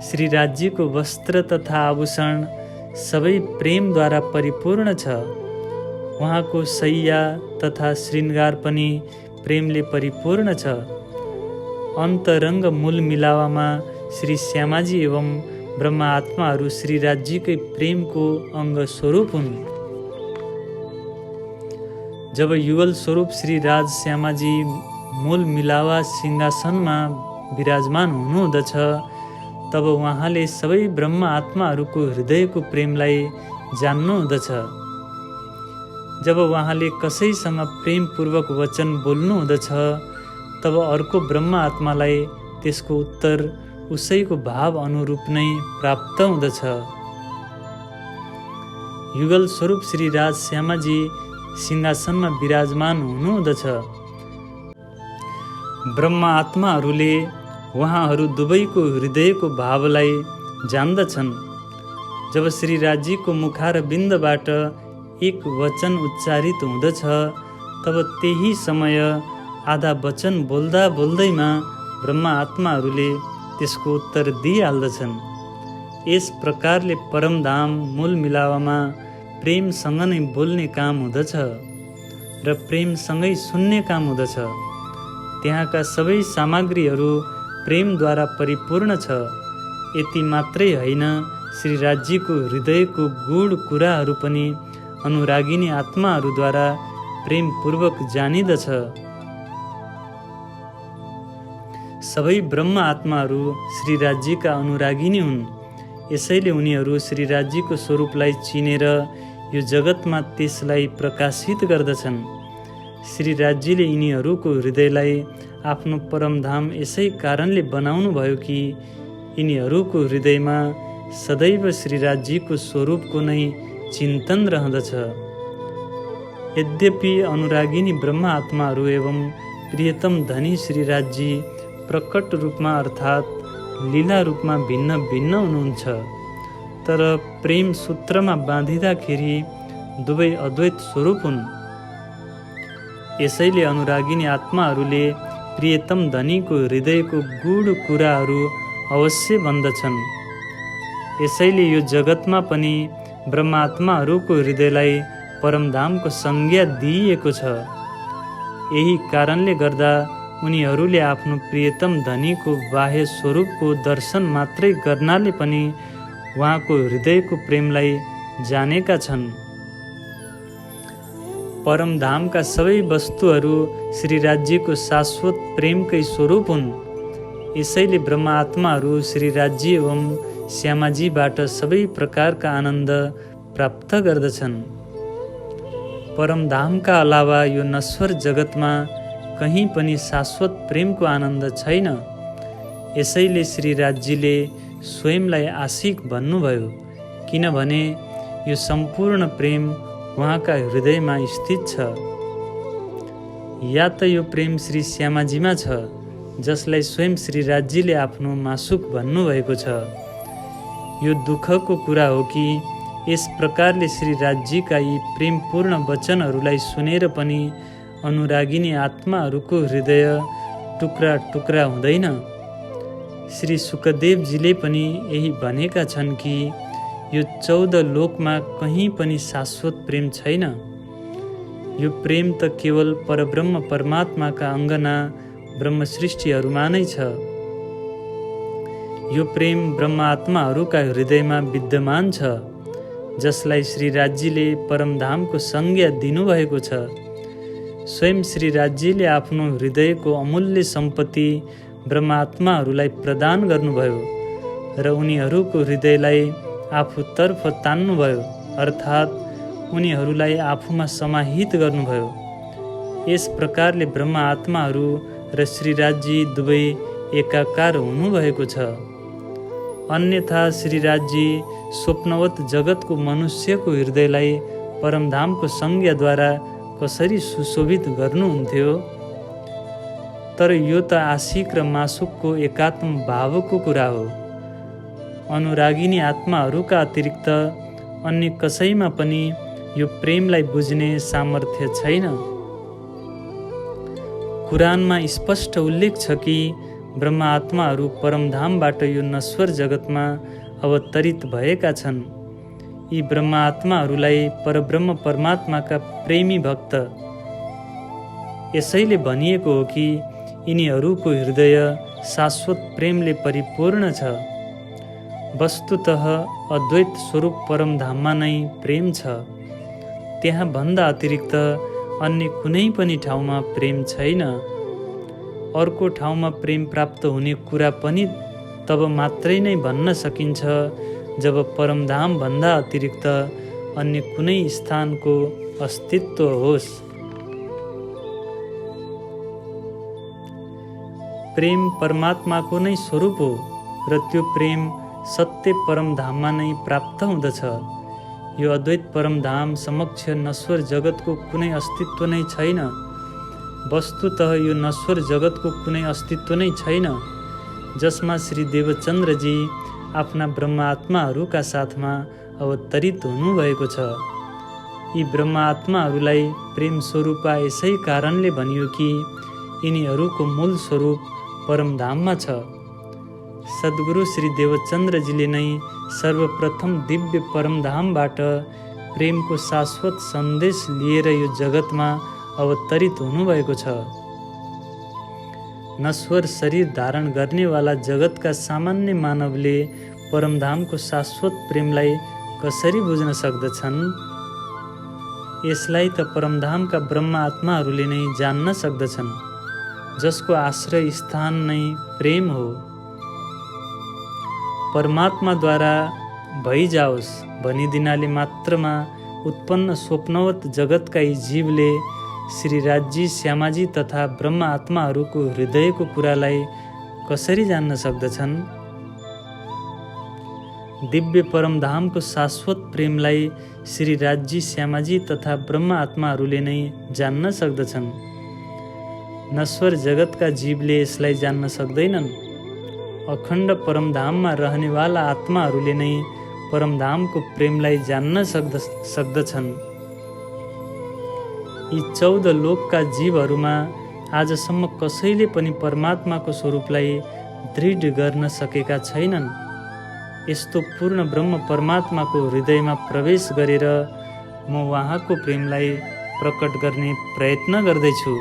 श्रीराजीको वस्त्र तथा आभूषण सबै प्रेमद्वारा परिपूर्ण छ। उहाँको शय्या तथा श्रृङ्गार पनि प्रेमले परिपूर्ण छ। अन्तरङ्ग मूल मिलावामा श्री श्यामाजी एवं ब्रह्म आत्माहरू श्रीराजीकै प्रेमको अङ्ग स्वरूप हुन्। जब युगल स्वरूप श्री राज श्यामाजी मूल मिलावा सिंहासनमा विराजमान हुनुहुँदछ, तब उहाँले सबै ब्रह्म आत्माहरूको हृदयको प्रेमलाई जान्नुहुँदछ। जब उहाँले कसैसँग प्रेमपूर्वक वचन बोल्नुहुँदछ, तब अर्को ब्रह्म आत्मालाई त्यसको उत्तर उसैको भाव अनुरूप नै प्राप्त हुँदछ। युगल स्वरूप श्री राज श्यामाजी सिंहासनमा विराजमान हुनुहुँदछ। ब्रह्म आत्माहरूले उहाँहरू दुवैको हृदयको भावलाई जान्दछन्। जब श्रीराजीको मुखारविन्दबाट एक वचन उच्चारित हुँदछ, तब त्यही समय आधा वचन बोल्दा बोल्दैमा ब्रह्म आत्माहरूले त्यसको उत्तर दिइहाल्दछन्। यस प्रकारले परमधाम मूल मिलावामा प्रेमसँग नै बोल्ने काम हुँदछ र प्रेमसँगै सुन्ने काम हुँदछ। त्यहाँका सबै सामग्रीहरू प्रेमद्वारा परिपूर्ण छ। यति मात्रै होइन, श्रीराजीको हृदयको गूढ कुराहरू पनि अनुरागिनी आत्माहरूद्वारा प्रेमपूर्वक जानिदछ। सबै ब्रह्म आत्माहरू श्रीराजीका अनुरागिनी हुन्। यसैले उनीहरू श्रीराजीको स्वरूपलाई चिनेर यो जगतमा त्यसलाई प्रकाशित गर्दछन्। श्रीराजीले यिनीहरूको हृदयलाई आफ्नो परमधाम यसै कारणले बनाउनु भयो कि यिनीहरूको हृदयमा सदैव श्रीराजीको स्वरूपको नै चिन्तन रहँदछ। यद्यपि अनुरागिनी ब्रह्म आत्माहरू एवं प्रियतम धनी श्रीराजी प्रकट रूपमा अर्थात् लीला रूपमा भिन्न भिन्न हुनुहुन्छ, तर प्रेम सूत्रमा बाँधिँदाखेरि दुवै अद्वैत स्वरूप हुन्। यसैले अनुरागिनी आत्माहरूले प्रियतम धनीको हृदयको गूढ कुराहरू अवश्य भन्दछन्। यसैले यो जगतमा पनि ब्रह्मात्माहरूको हृदयलाई परमधामको संज्ञा दिइएको छ। यही कारणले गर्दा उनीहरूले आफ्नो प्रियतम धनीको बाह्य स्वरूपको दर्शन मात्रै गर्नाले पनि उहाँको हृदयको प्रेमलाई जानेका छन्। परमधामका सबै वस्तुहरू श्रीराजीको शाश्वत प्रेमकै स्वरूप हुन्। यसैले ब्रह्म आत्माहरू श्रीराजी एवं श्यामाजीबाट सबै प्रकारका आनन्द प्राप्त गर्दछन्। परमधामका अलावा यो नश्वर जगतमा कहीँ पनि शाश्वत प्रेमको आनन्द छैन। यसैले श्रीराजीले स्वयंलाई आशिक भन्नुभयो, किनभने यो सम्पूर्ण प्रेम उहाँका हृदयमा स्थित छ। या त यो प्रेम श्री श्यामाजीमा छ, जसलाई स्वयं श्रीराजीले आफ्नो मासुक भन्नुभएको छ। यो दुःखको कुरा हो कि यस प्रकारले श्रीराजीका यी प्रेमपूर्ण वचनहरूलाई सुनेर पनि अनुरागिनी आत्माहरूको हृदय टुक्रा टुक्रा हुँदैन। श्री सुखदेवजीले पनि यही भनेका छन् कि यो 14 लोकमा कहीँ पनि शाश्वत प्रेम छैन। यो प्रेम त केवल परब्रह्म परमात्माका अङ्गना ब्रह्म सृष्टिहरूमा नै छ। यो प्रेम ब्रह्म आत्माहरूका हृदयमा विद्यमान छ, जसलाई श्रीराजीले परमधामको संज्ञा दिनुभएको छ। स्वयं श्री राज्यले आफ्नो हृदयको अमूल्य सम्पत्ति ब्रह्मात्माहरूलाई प्रदान गर्नुभयो र उनीहरूको हृदयलाई आफूतर्फ तान्नुभयो, अर्थात् उनीहरूलाई आफूमा समाहित गर्नुभयो। यस प्रकारले ब्रह्मा आत्माहरू र श्रीराजी दुवै एकाकार हुनुभएको छ। अन्यथा श्रीराजी स्वप्नवत जगतको मनुष्यको हृदयलाई परमधामको संज्ञाद्वारा कसरी सुशोभित गर्नुहुन्थ्यो? तर यो त आशिक र मासुकको एकात्म भावको कुरा हो। अनुरागिनी आत्माहरूका अतिरिक्त अन्य कसैमा पनि यो प्रेमलाई बुझ्ने सामर्थ्य छैन। कुरानमा स्पष्ट उल्लेख छ कि ब्रह्मा आत्माहरू परमधामबाट यो नश्वर जगतमा अवतरित भएका छन्। यी ब्रह्मा आत्माहरूलाई परब्रह्म परमात्माका प्रेमी भक्त यसैले भनिएको हो कि यिनीहरूको हृदय शाश्वत प्रेमले परिपूर्ण छ। वस्तुतः अद्वैत स्वरूप परमधाममा नै प्रेम छ। त्यहाँ भन्दा अतिरिक्त अन्य कुनै पनि ठाउँमा प्रेम छैन। अर्को ठाउँमा प्रेम प्राप्त हुने कुरा पनि तब मात्रै नै भन्न सकिन्छ जब परमधाम भन्दा अतिरिक्त अन्य कुनै स्थानको अस्तित्व होस्। प्रेम परमात्माको नै स्वरूप हो र त्यो प्रेम सत्य परमधाममा नै प्राप्त हुँदछ। यो अद्वैत परमधाम समक्ष नश्वर जगतको कुनै अस्तित्व नै छैन। वस्तुतः यो नश्वर जगतको कुनै अस्तित्व नै छैन जसमा श्री देवचन्द्रजी आफ्ना ब्रह्मात्माहरूका साथमा अवतरित हुनुभएको छ। यी ब्रह्मात्माहरूलाई प्रेम स्वरूपा यसै कारणले भनियो कि यिनीहरूको मूल स्वरूप परमधाममा छ। सद्गुरु श्री देवचन्द्रजीले नै सर्वप्रथम दिव्य परमधामबाट प्रेमको शाश्वत सन्देश लिएर यो जगतमा अवतरित हुनुभएको छ। नश्वर शरीर धारण गर्नेवाला जगतका सामान्य मानवले परमधामको शाश्वत प्रेमलाई कसरी बुझ्न सक्दछन्? यसलाई त परमधामका ब्रह्मा आत्माहरूले नै जान्न सक्दछन्, जसको आश्रय स्थान नै प्रेम हो। परमात्माद्वारा भइजाओस् भनिदिनाले मात्रमा उत्पन्न स्वप्नवत जगतका यी जीवले श्रीराजी श्यामाजी तथा ब्रह्मा आत्माहरूको हृदयको कुरालाई कसरी जान्न सक्दछन्? दिव्य परमधामको शाश्वत प्रेमलाई श्रीराजी श्यामाजी तथा ब्रह्मा आत्माहरूले नै जान्न सक्दछन्। नश्वर जगतका जीवले यसलाई जान्न सक्दैनन्। अखण्ड परमधाममा रहनेवाला आत्माहरूले नै परमधामको प्रेमलाई जान्न सक्दछन्। यी 14 लोकका जीवहरूमा आजसम्म कसैले पनि परमात्माको स्वरूपलाई दृढ गर्न सकेका छैनन्। यस्तो पूर्ण ब्रह्म परमात्माको हृदयमा प्रवेश गरेर म उहाँको प्रेमलाई प्रकट गर्ने प्रयत्न गर्दैछु।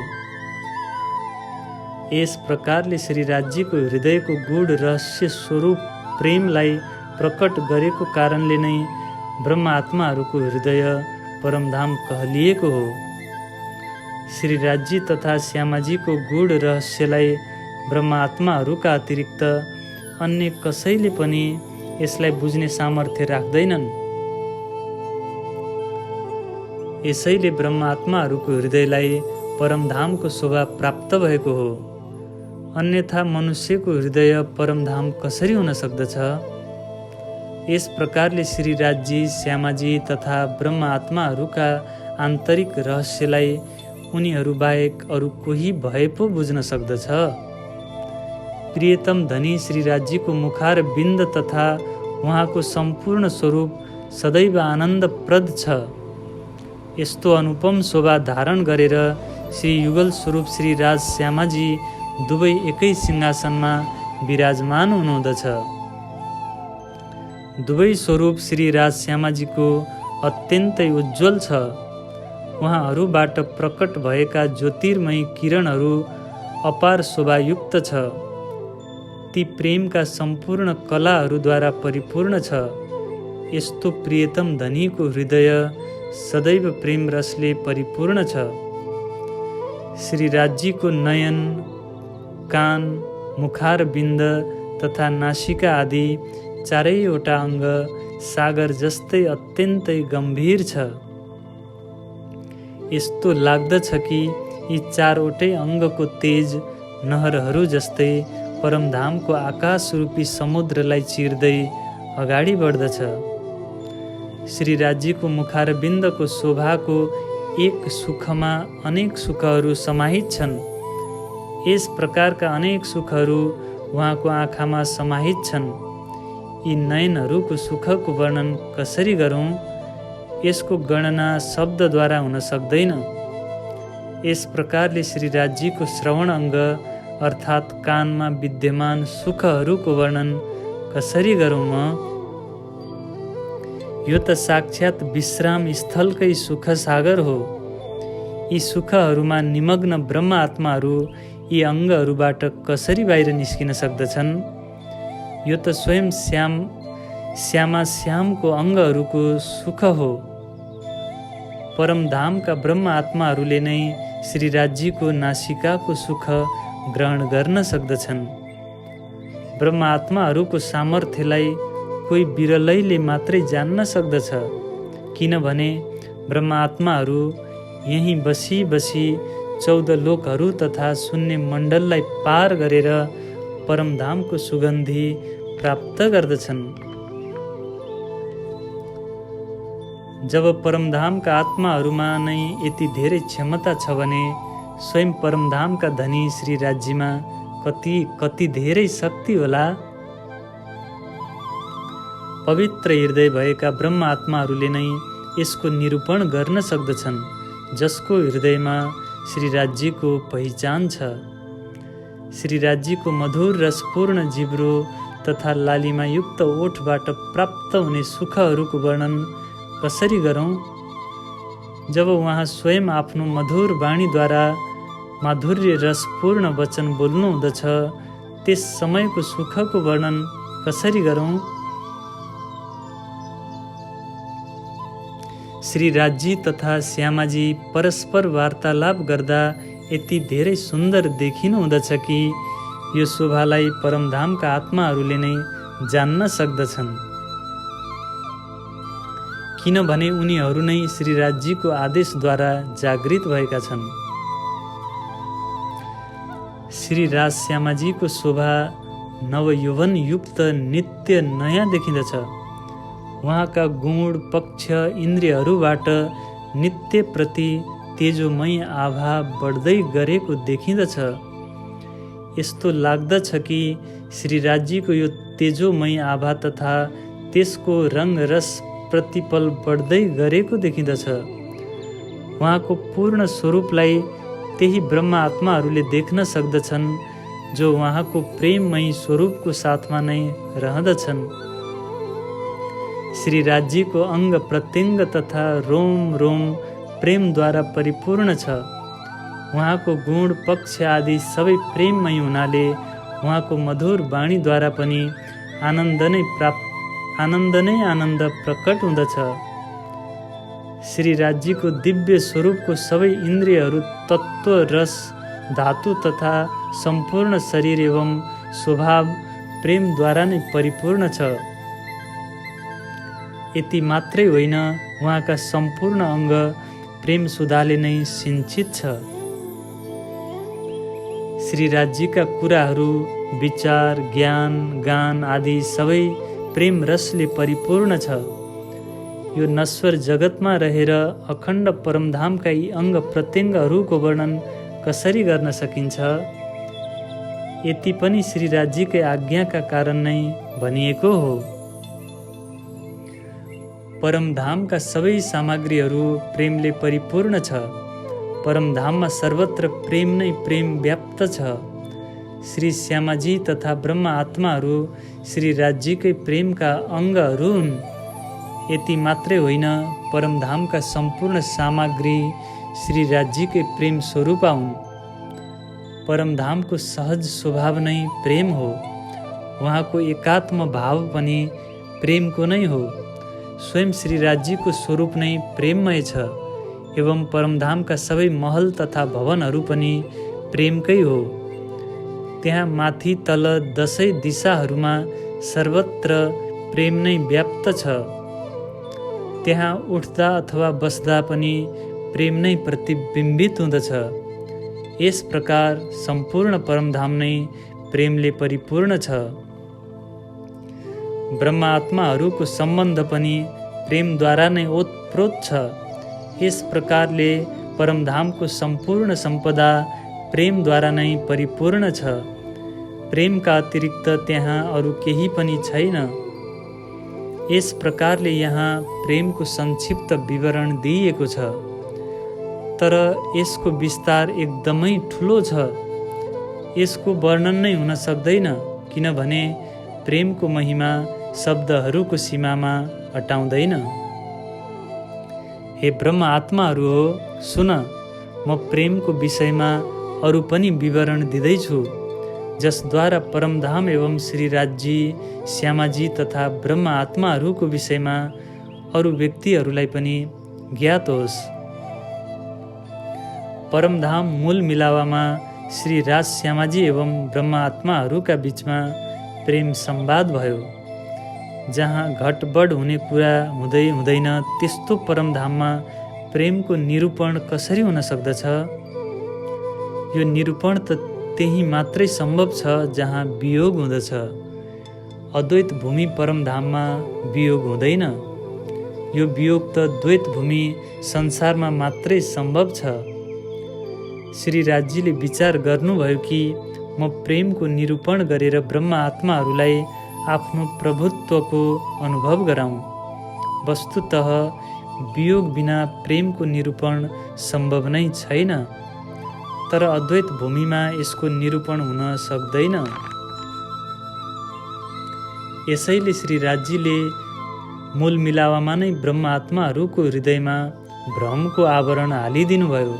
यस प्रकारले श्रीराजीको हृदयको गूढ रहस्य स्वरूप प्रेमलाई प्रकट गरेको कारणले नै ब्रह्म आत्माहरूको हृदय परमधाम कहलिएको हो। श्रीराजी तथा श्यामाजीको गूढ रहस्यलाई ब्रह्म आत्माहरूका अतिरिक्त अन्य कसैले पनि यसलाई बुझ्ने सामर्थ्य राख्दैनन्। यसैले ब्रह्म आत्माहरूको हृदयलाई परमधामको शोभा प्राप्त भएको हो। अन्यथा मनुष्यको हृदय परमधाम कसरी हुन सक्दछ? यस प्रकारले श्रीराजी श्यामाजी तथा ब्रह्म आत्माहरूका आन्तरिक रहस्यलाई उनीहरू बाहेक अरू कोही भए पो बुझ्न सक्दछ। प्रियतम धनी श्रीराजीको मुखार बिन्द तथा उहाँको सम्पूर्ण स्वरूप सदैव आनन्दप्रद छ। यस्तो अनुपम शोभा धारण गरेर श्री युगल स्वरूप श्री राज श्यामाजी दुवै एकै सिंहासनमा विराजमान हुनुहुँदछ। दुवै स्वरूप श्री राज श्यामाजीको अत्यन्तै उज्जवल छ। उहाँहरूबाट प्रकट भएका ज्योतिर्मयी किरणहरू अपार शोभायुक्त छ। ती प्रेमका सम्पूर्ण कलाहरूद्वारा परिपूर्ण छ। यस्तो प्रियतम धनीको हृदय सदैव प्रेम रसले परिपूर्ण छ। श्रीराजीको नयन, कान, मुखार बिन्द तथा नासिका आदि चारैवटा अङ्ग सागर जस्तै अत्यन्तै गम्भीर छ। यस्तो लाग्दछ कि यी चारवटै अङ्गको तेज नहरहरू जस्तै परमधामको आकाशरूपी समुद्रलाई चिर्दै अगाडि बढ्दछ। श्रीराजीको मुखारबिन्दको शोभाको एक सुखमा अनेक सुखहरू समाहित छन्। यस प्रकारका अनेक सुखहरू उहाँको आँखामा समाहित छन्। यी नयनहरूको सुखको वर्णन कसरी गरौँ? यसको गणना शब्दद्वारा हुन सक्दैन। यस प्रकारले श्रीराजीको श्रवण अङ्ग अर्थात् कानमा विद्यमान सुखहरूको वर्णन कसरी गरौँ म? यो त साक्षात् विश्राम स्थलकै सुख सागर हो। यी सुखहरूमा निमग्न ब्रह्म आत्माहरू यी अङ्गहरूबाट कसरी बाहिर निस्किन सक्दछन्? यो त स्वयं श्यामाश्यामको अङ्गहरूको सुख हो। परमधामका ब्रह्म आत्माहरूले नै श्रीराजीको नासिकाको सुख ग्रहण गर्न सक्दछन्। ब्रह्म आत्माहरूको सामर्थ्यलाई कोही विरलैले मात्रै जान्न सक्दछ, किनभने ब्रह्म आत्माहरू यहीँ बसी बसी 14 लोकहरू तथा शून्य मण्डललाई पार गरेर परमधामको सुगन्धि प्राप्त गर्दछन्। जब परमधामका आत्माहरूमा नै यति धेरै क्षमता छ भने स्वयं परमधामका धनी श्रीराजीमा कति धेरै शक्ति होला। पवित्र हृदय भएका ब्रह्म आत्माहरूले नै यसको निरूपण गर्न सक्दछन्, जसको हृदयमा श्रीराजीको पहिचान छ। श्रीराजीको मधुर रसपूर्ण जिब्रो तथा लालिमायुक्त ओठबाट प्राप्त हुने सुखहरूको वर्णन कसरी गरौँ? जब उहाँ स्वयं आफ्नो मधुर वाणीद्वारा माधुर्य रसपूर्ण वचन बोल्नुहुँदछ, त्यस समयको सुखको वर्णन कसरी गरौँ? श्रीराजी तथा श्यामाजी परस्पर वार्तालाप गर्दा यति धेरै सुन्दर देखिनुहुँदछ कि यो शोभालाई परमधामका आत्माहरूले नै जान्न सक्दछन्, किनभने उनीहरू नै श्रीराजीको आदेशद्वारा जागृत भएका छन्। श्रीराज श्यामाजीको शोभा नवयौवन युक्त नित्य नयाँ देखिँदछ। उहाँका गुण पक्ष इन्द्रियहरूबाट नित्य प्रति तेजोमय आभा बढ्दै गरेको देखिँदछ। यस्तो लाग्दछ कि श्रीराजीको यो तेजोमय आभा तथा त्यसको रङ्गरस प्रतिपल बढ्दै गरेको देखिँदछ। उहाँको पूर्ण स्वरूपलाई त्यही ब्रह्म आत्माहरूले देख्न सक्दछन्, जो उहाँको प्रेममय स्वरूपको साथमा नै रहँदछन्। श्रीराजीको अङ्ग प्रत्यङ्ग तथा रोम रोम प्रेमद्वारा परिपूर्ण छ। उहाँको गुण पक्ष आदि सबै प्रेममय हुनाले उहाँको मधुर वाणीद्वारा पनि आनन्द नै आनन्द प्रकट हुँदछ। श्रीराजीको दिव्य स्वरूपको सबै इन्द्रियहरू तत्त्व, रस, धातु तथा सम्पूर्ण शरीर एवं स्वभाव प्रेमद्वारा नै परिपूर्ण छ। यति मात्रै होइन, उहाँका सम्पूर्ण अङ्ग प्रेम सुधाले नै सिञ्चित छ। श्रीराजीका कुराहरू, विचार, ज्ञान, गान आदि सबै प्रेम रसले परिपूर्ण छ। यो नश्वर जगतमा रहेर अखण्ड परमधामका यी अङ्ग प्रत्यङ्गहरूको वर्णन कसरी गर्न सकिन्छ? यति पनि श्रीराजीकै आज्ञाका कारण नै भनिएको हो। परमधामका सबै सामग्रीहरू प्रेमले परिपूर्ण छ। परमधाममा सर्वत्र प्रेम नै प्रेम व्याप्त छ। श्री श्यामाजी तथा ब्रह्म आत्माहरू श्रीराजीकै प्रेमका अङ्गहरू हुन्। यति मात्रै होइन, परमधामका सम्पूर्ण सामग्री श्रीराजीकै प्रेम स्वरूपा हुन्। परमधामको सहज स्वभाव नै प्रेम हो। उहाँको एकात्म भाव पनि प्रेमको नै हो। स्वयं श्रीराजीको स्वरूप नै प्रेममय छ। एवं परमधामका सबै महल तथा भवनहरू पनि प्रेमकै हो। त्यहाँ माथि तल दसै दिशाहरूमा सर्वत्र प्रेम नै व्याप्त छ। त्यहाँ उठ्दा अथवा बस्दा पनि प्रेम नै प्रतिबिम्बित हुँदछ। यस प्रकार सम्पूर्ण परमधाम नै प्रेमले परिपूर्ण छ। ब्रह्मात्माहरूको सम्बन्ध पनि प्रेमद्वारा नै ओतप्रोत छ। यस प्रकारले परमधामको सम्पूर्ण सम्पदा प्रेमद्वारा नै परिपूर्ण छ। प्रेमका अतिरिक्त त्यहाँ अरू केही पनि छैन। यस प्रकारले यहाँ प्रेमको संक्षिप्त विवरण दिइएको छ, तर यसको विस्तार एकदमै ठुलो छ। यसको वर्णन नै हुन सक्दैन, किनभने प्रेमको महिमा शब्दहरूको सीमामा अटाउँदैन। हे ब्रह्म आत्माहरू हो, सुन, म प्रेमको विषयमा अरू पनि विवरण दिँदैछु, जसद्वारा परमधाम एवं श्रीराजजी, श्यामाजी तथा ब्रह्म आत्माहरूको विषयमा अरू व्यक्तिहरूलाई पनि ज्ञात होस्। परमधाम मूल मिलावामा श्री राज श्यामाजी एवं ब्रह्म आत्माहरूका बीचमा प्रेम संवाद भयो। जहाँ घटबड हुने कुरा हुँदै हुँदैन, त्यस्तो परमधाममा प्रेमको निरूपण कसरी हुन सक्दछ? यो निरूपण त त्यही मात्रै सम्भव छ जहाँ वियोग हुँदछ। अद्वैत भूमि परमधाममा वियोग हुँदैन। यो वियोग त द्वैत भूमि संसारमा मात्रै सम्भव छ। श्री राजजीले विचार गर्नुभयो कि म प्रेमको निरूपण गरेर ब्रह्म आत्माहरूलाई आफ्नो प्रभुत्वको अनुभव गराउँ। वस्तुतः वियोग बिना प्रेमको निरूपण सम्भव नै छैन, तर अद्वैत भूमिमा यसको निरूपण हुन सक्दैन। यसैले श्री राजजीले मूल मिलावामा नै ब्रह्म आत्माहरूको हृदयमा भ्रमको आवरण हालिदिनुभयो,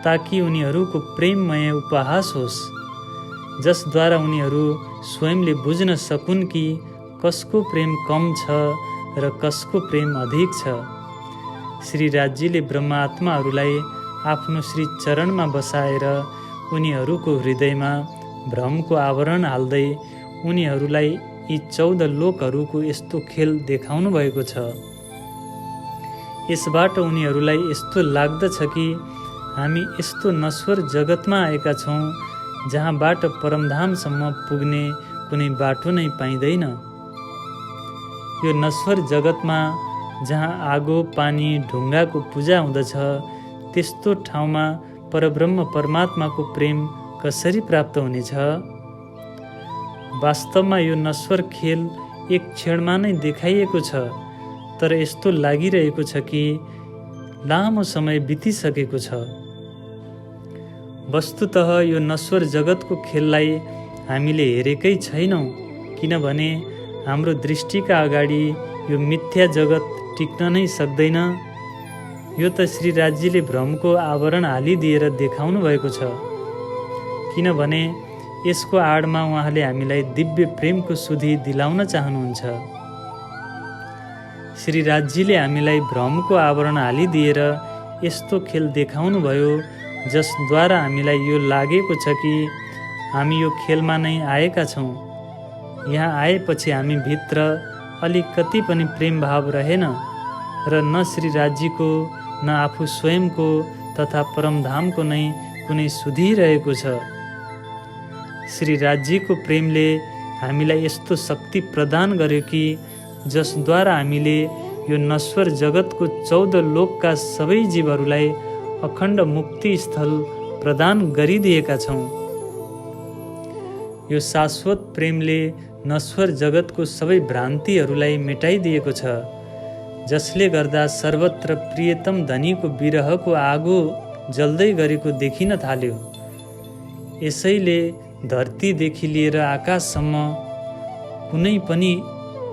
ताकि उनीहरूको प्रेममय उपहास होस्, जसद्वारा उनीहरू स्वयंले बुझ्न सकुन् कि कसको प्रेम कम छ र कसको प्रेम अधिक छ। श्री राजजीले ब्रह्म आत्माहरूलाई आफ्नो श्री चरणमा बसाएर उनीहरूको हृदयमा भ्रमको आवरण हाल्दै उनीहरूलाई यी 14 लोकहरूको यस्तो खेल देखाउनु भएको छ। यसबाट उनीहरूलाई यस्तो लाग्दछ कि हामी यस्तो नश्वर जगतमा आएका छौँ जहाँबाट परमधामसम्म पुग्ने कुनै बाटो नै पाइँदैन। यो नश्वर जगतमा जहाँ आगो, पानी, ढुङ्गाको पूजा हुँदछ, त्यस्तो ठाउँमा परब्रह्म परमात्माको प्रेम कसरी प्राप्त हुनेछ? वास्तवमा यो नश्वर खेल एक क्षणमा नै देखाइएको छ, तर यस्तो लागिरहेको छ कि लामो समय बितिसकेको छ। वस्तुतः यो नश्वर जगतको खेललाई हामीले हेरेकै छैनौँ, किनभने हाम्रो दृष्टिका अगाडि यो मिथ्या जगत टिक्न नै सक्दैन। यो त श्री राजजीले भ्रमको आवरण हालिदिएर देखाउनु भएको छ, किनभने यसको आडमा उहाँले हामीलाई दिव्य प्रेमको सुधि दिलाउन चाहनुहुन्छ। श्री राजजीले हामीलाई भ्रमको आवरण हालिदिएर यस्तो खेल देखाउनु भयो, जसद्वारा हामीलाई यो लागेको छ कि हामी यो खेलमा नै आएका छौँ। यहाँ आएपछि हामी भित्र अलिकति पनि प्रेम भाव रहेन र न श्री राजजीको, न आफू स्वयंको तथा परमधामको नै कुनै सुधि रहेको छ। श्री राजजीको प्रेमले हामीलाई यस्तो शक्ति प्रदान गर्यो कि जसद्वारा हामीले यो नश्वर जगतको 14 लोकका सबै जीवहरूलाई अखण्ड मुक्ति स्थल प्रदान गरिदिएका छौँ। यो शाश्वत प्रेमले नश्वर जगतको सबै भ्रान्तिहरूलाई मेटाइदिएको छ, जसले गर्दा सर्वत्र प्रियतम धनीको विरहको आगो जल्दै गरेको देखिन थाल्यो। यसैले धरतीदेखि लिएर आकाशसम्म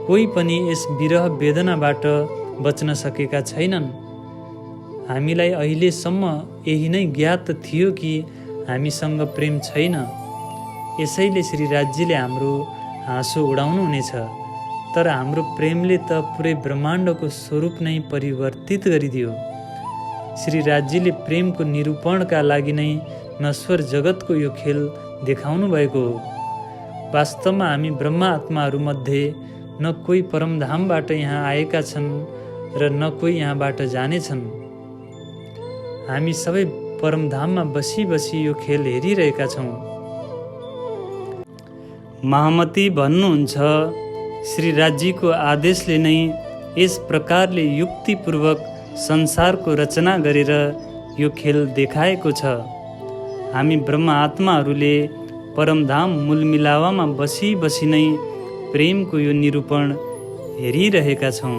कोही पनि यस विरह वेदनाबाट बच्न सकेका छैनन्। हामीलाई अहिलेसम्म यही नै ज्ञात थियो कि हामीसँग प्रेम छैन। यसैले श्री राजजीले हाम्रो हाँसो उडाउनुहुनेछ, तर हाम्रो प्रेमले त पुरै ब्रह्माण्डको स्वरूप नै परिवर्तित गरिदियो। श्री राज्यले प्रेमको निरूपणका लागि नै नश्वर जगतको यो खेल देखाउनु भएको हो। वास्तवमा हामी ब्रह्मा आत्माहरूमध्ये न कोही परमधामबाट यहाँ आएका छन् र न कोही यहाँबाट जानेछन्। हामी सबै परमधाममा बसी बसी यो खेल हेरिरहेका छौँ। महामती भन्नुहुन्छ, श्री राज्यको आदेशले नै यस प्रकारले युक्तिपूर्वक संसारको रचना गरेर यो खेल देखाएको छ। हामी ब्रह्म आत्माहरूले परमधाम मूलमिलावामा बसी बसी नै प्रेमको यो निरूपण हेरिरहेका छौँ।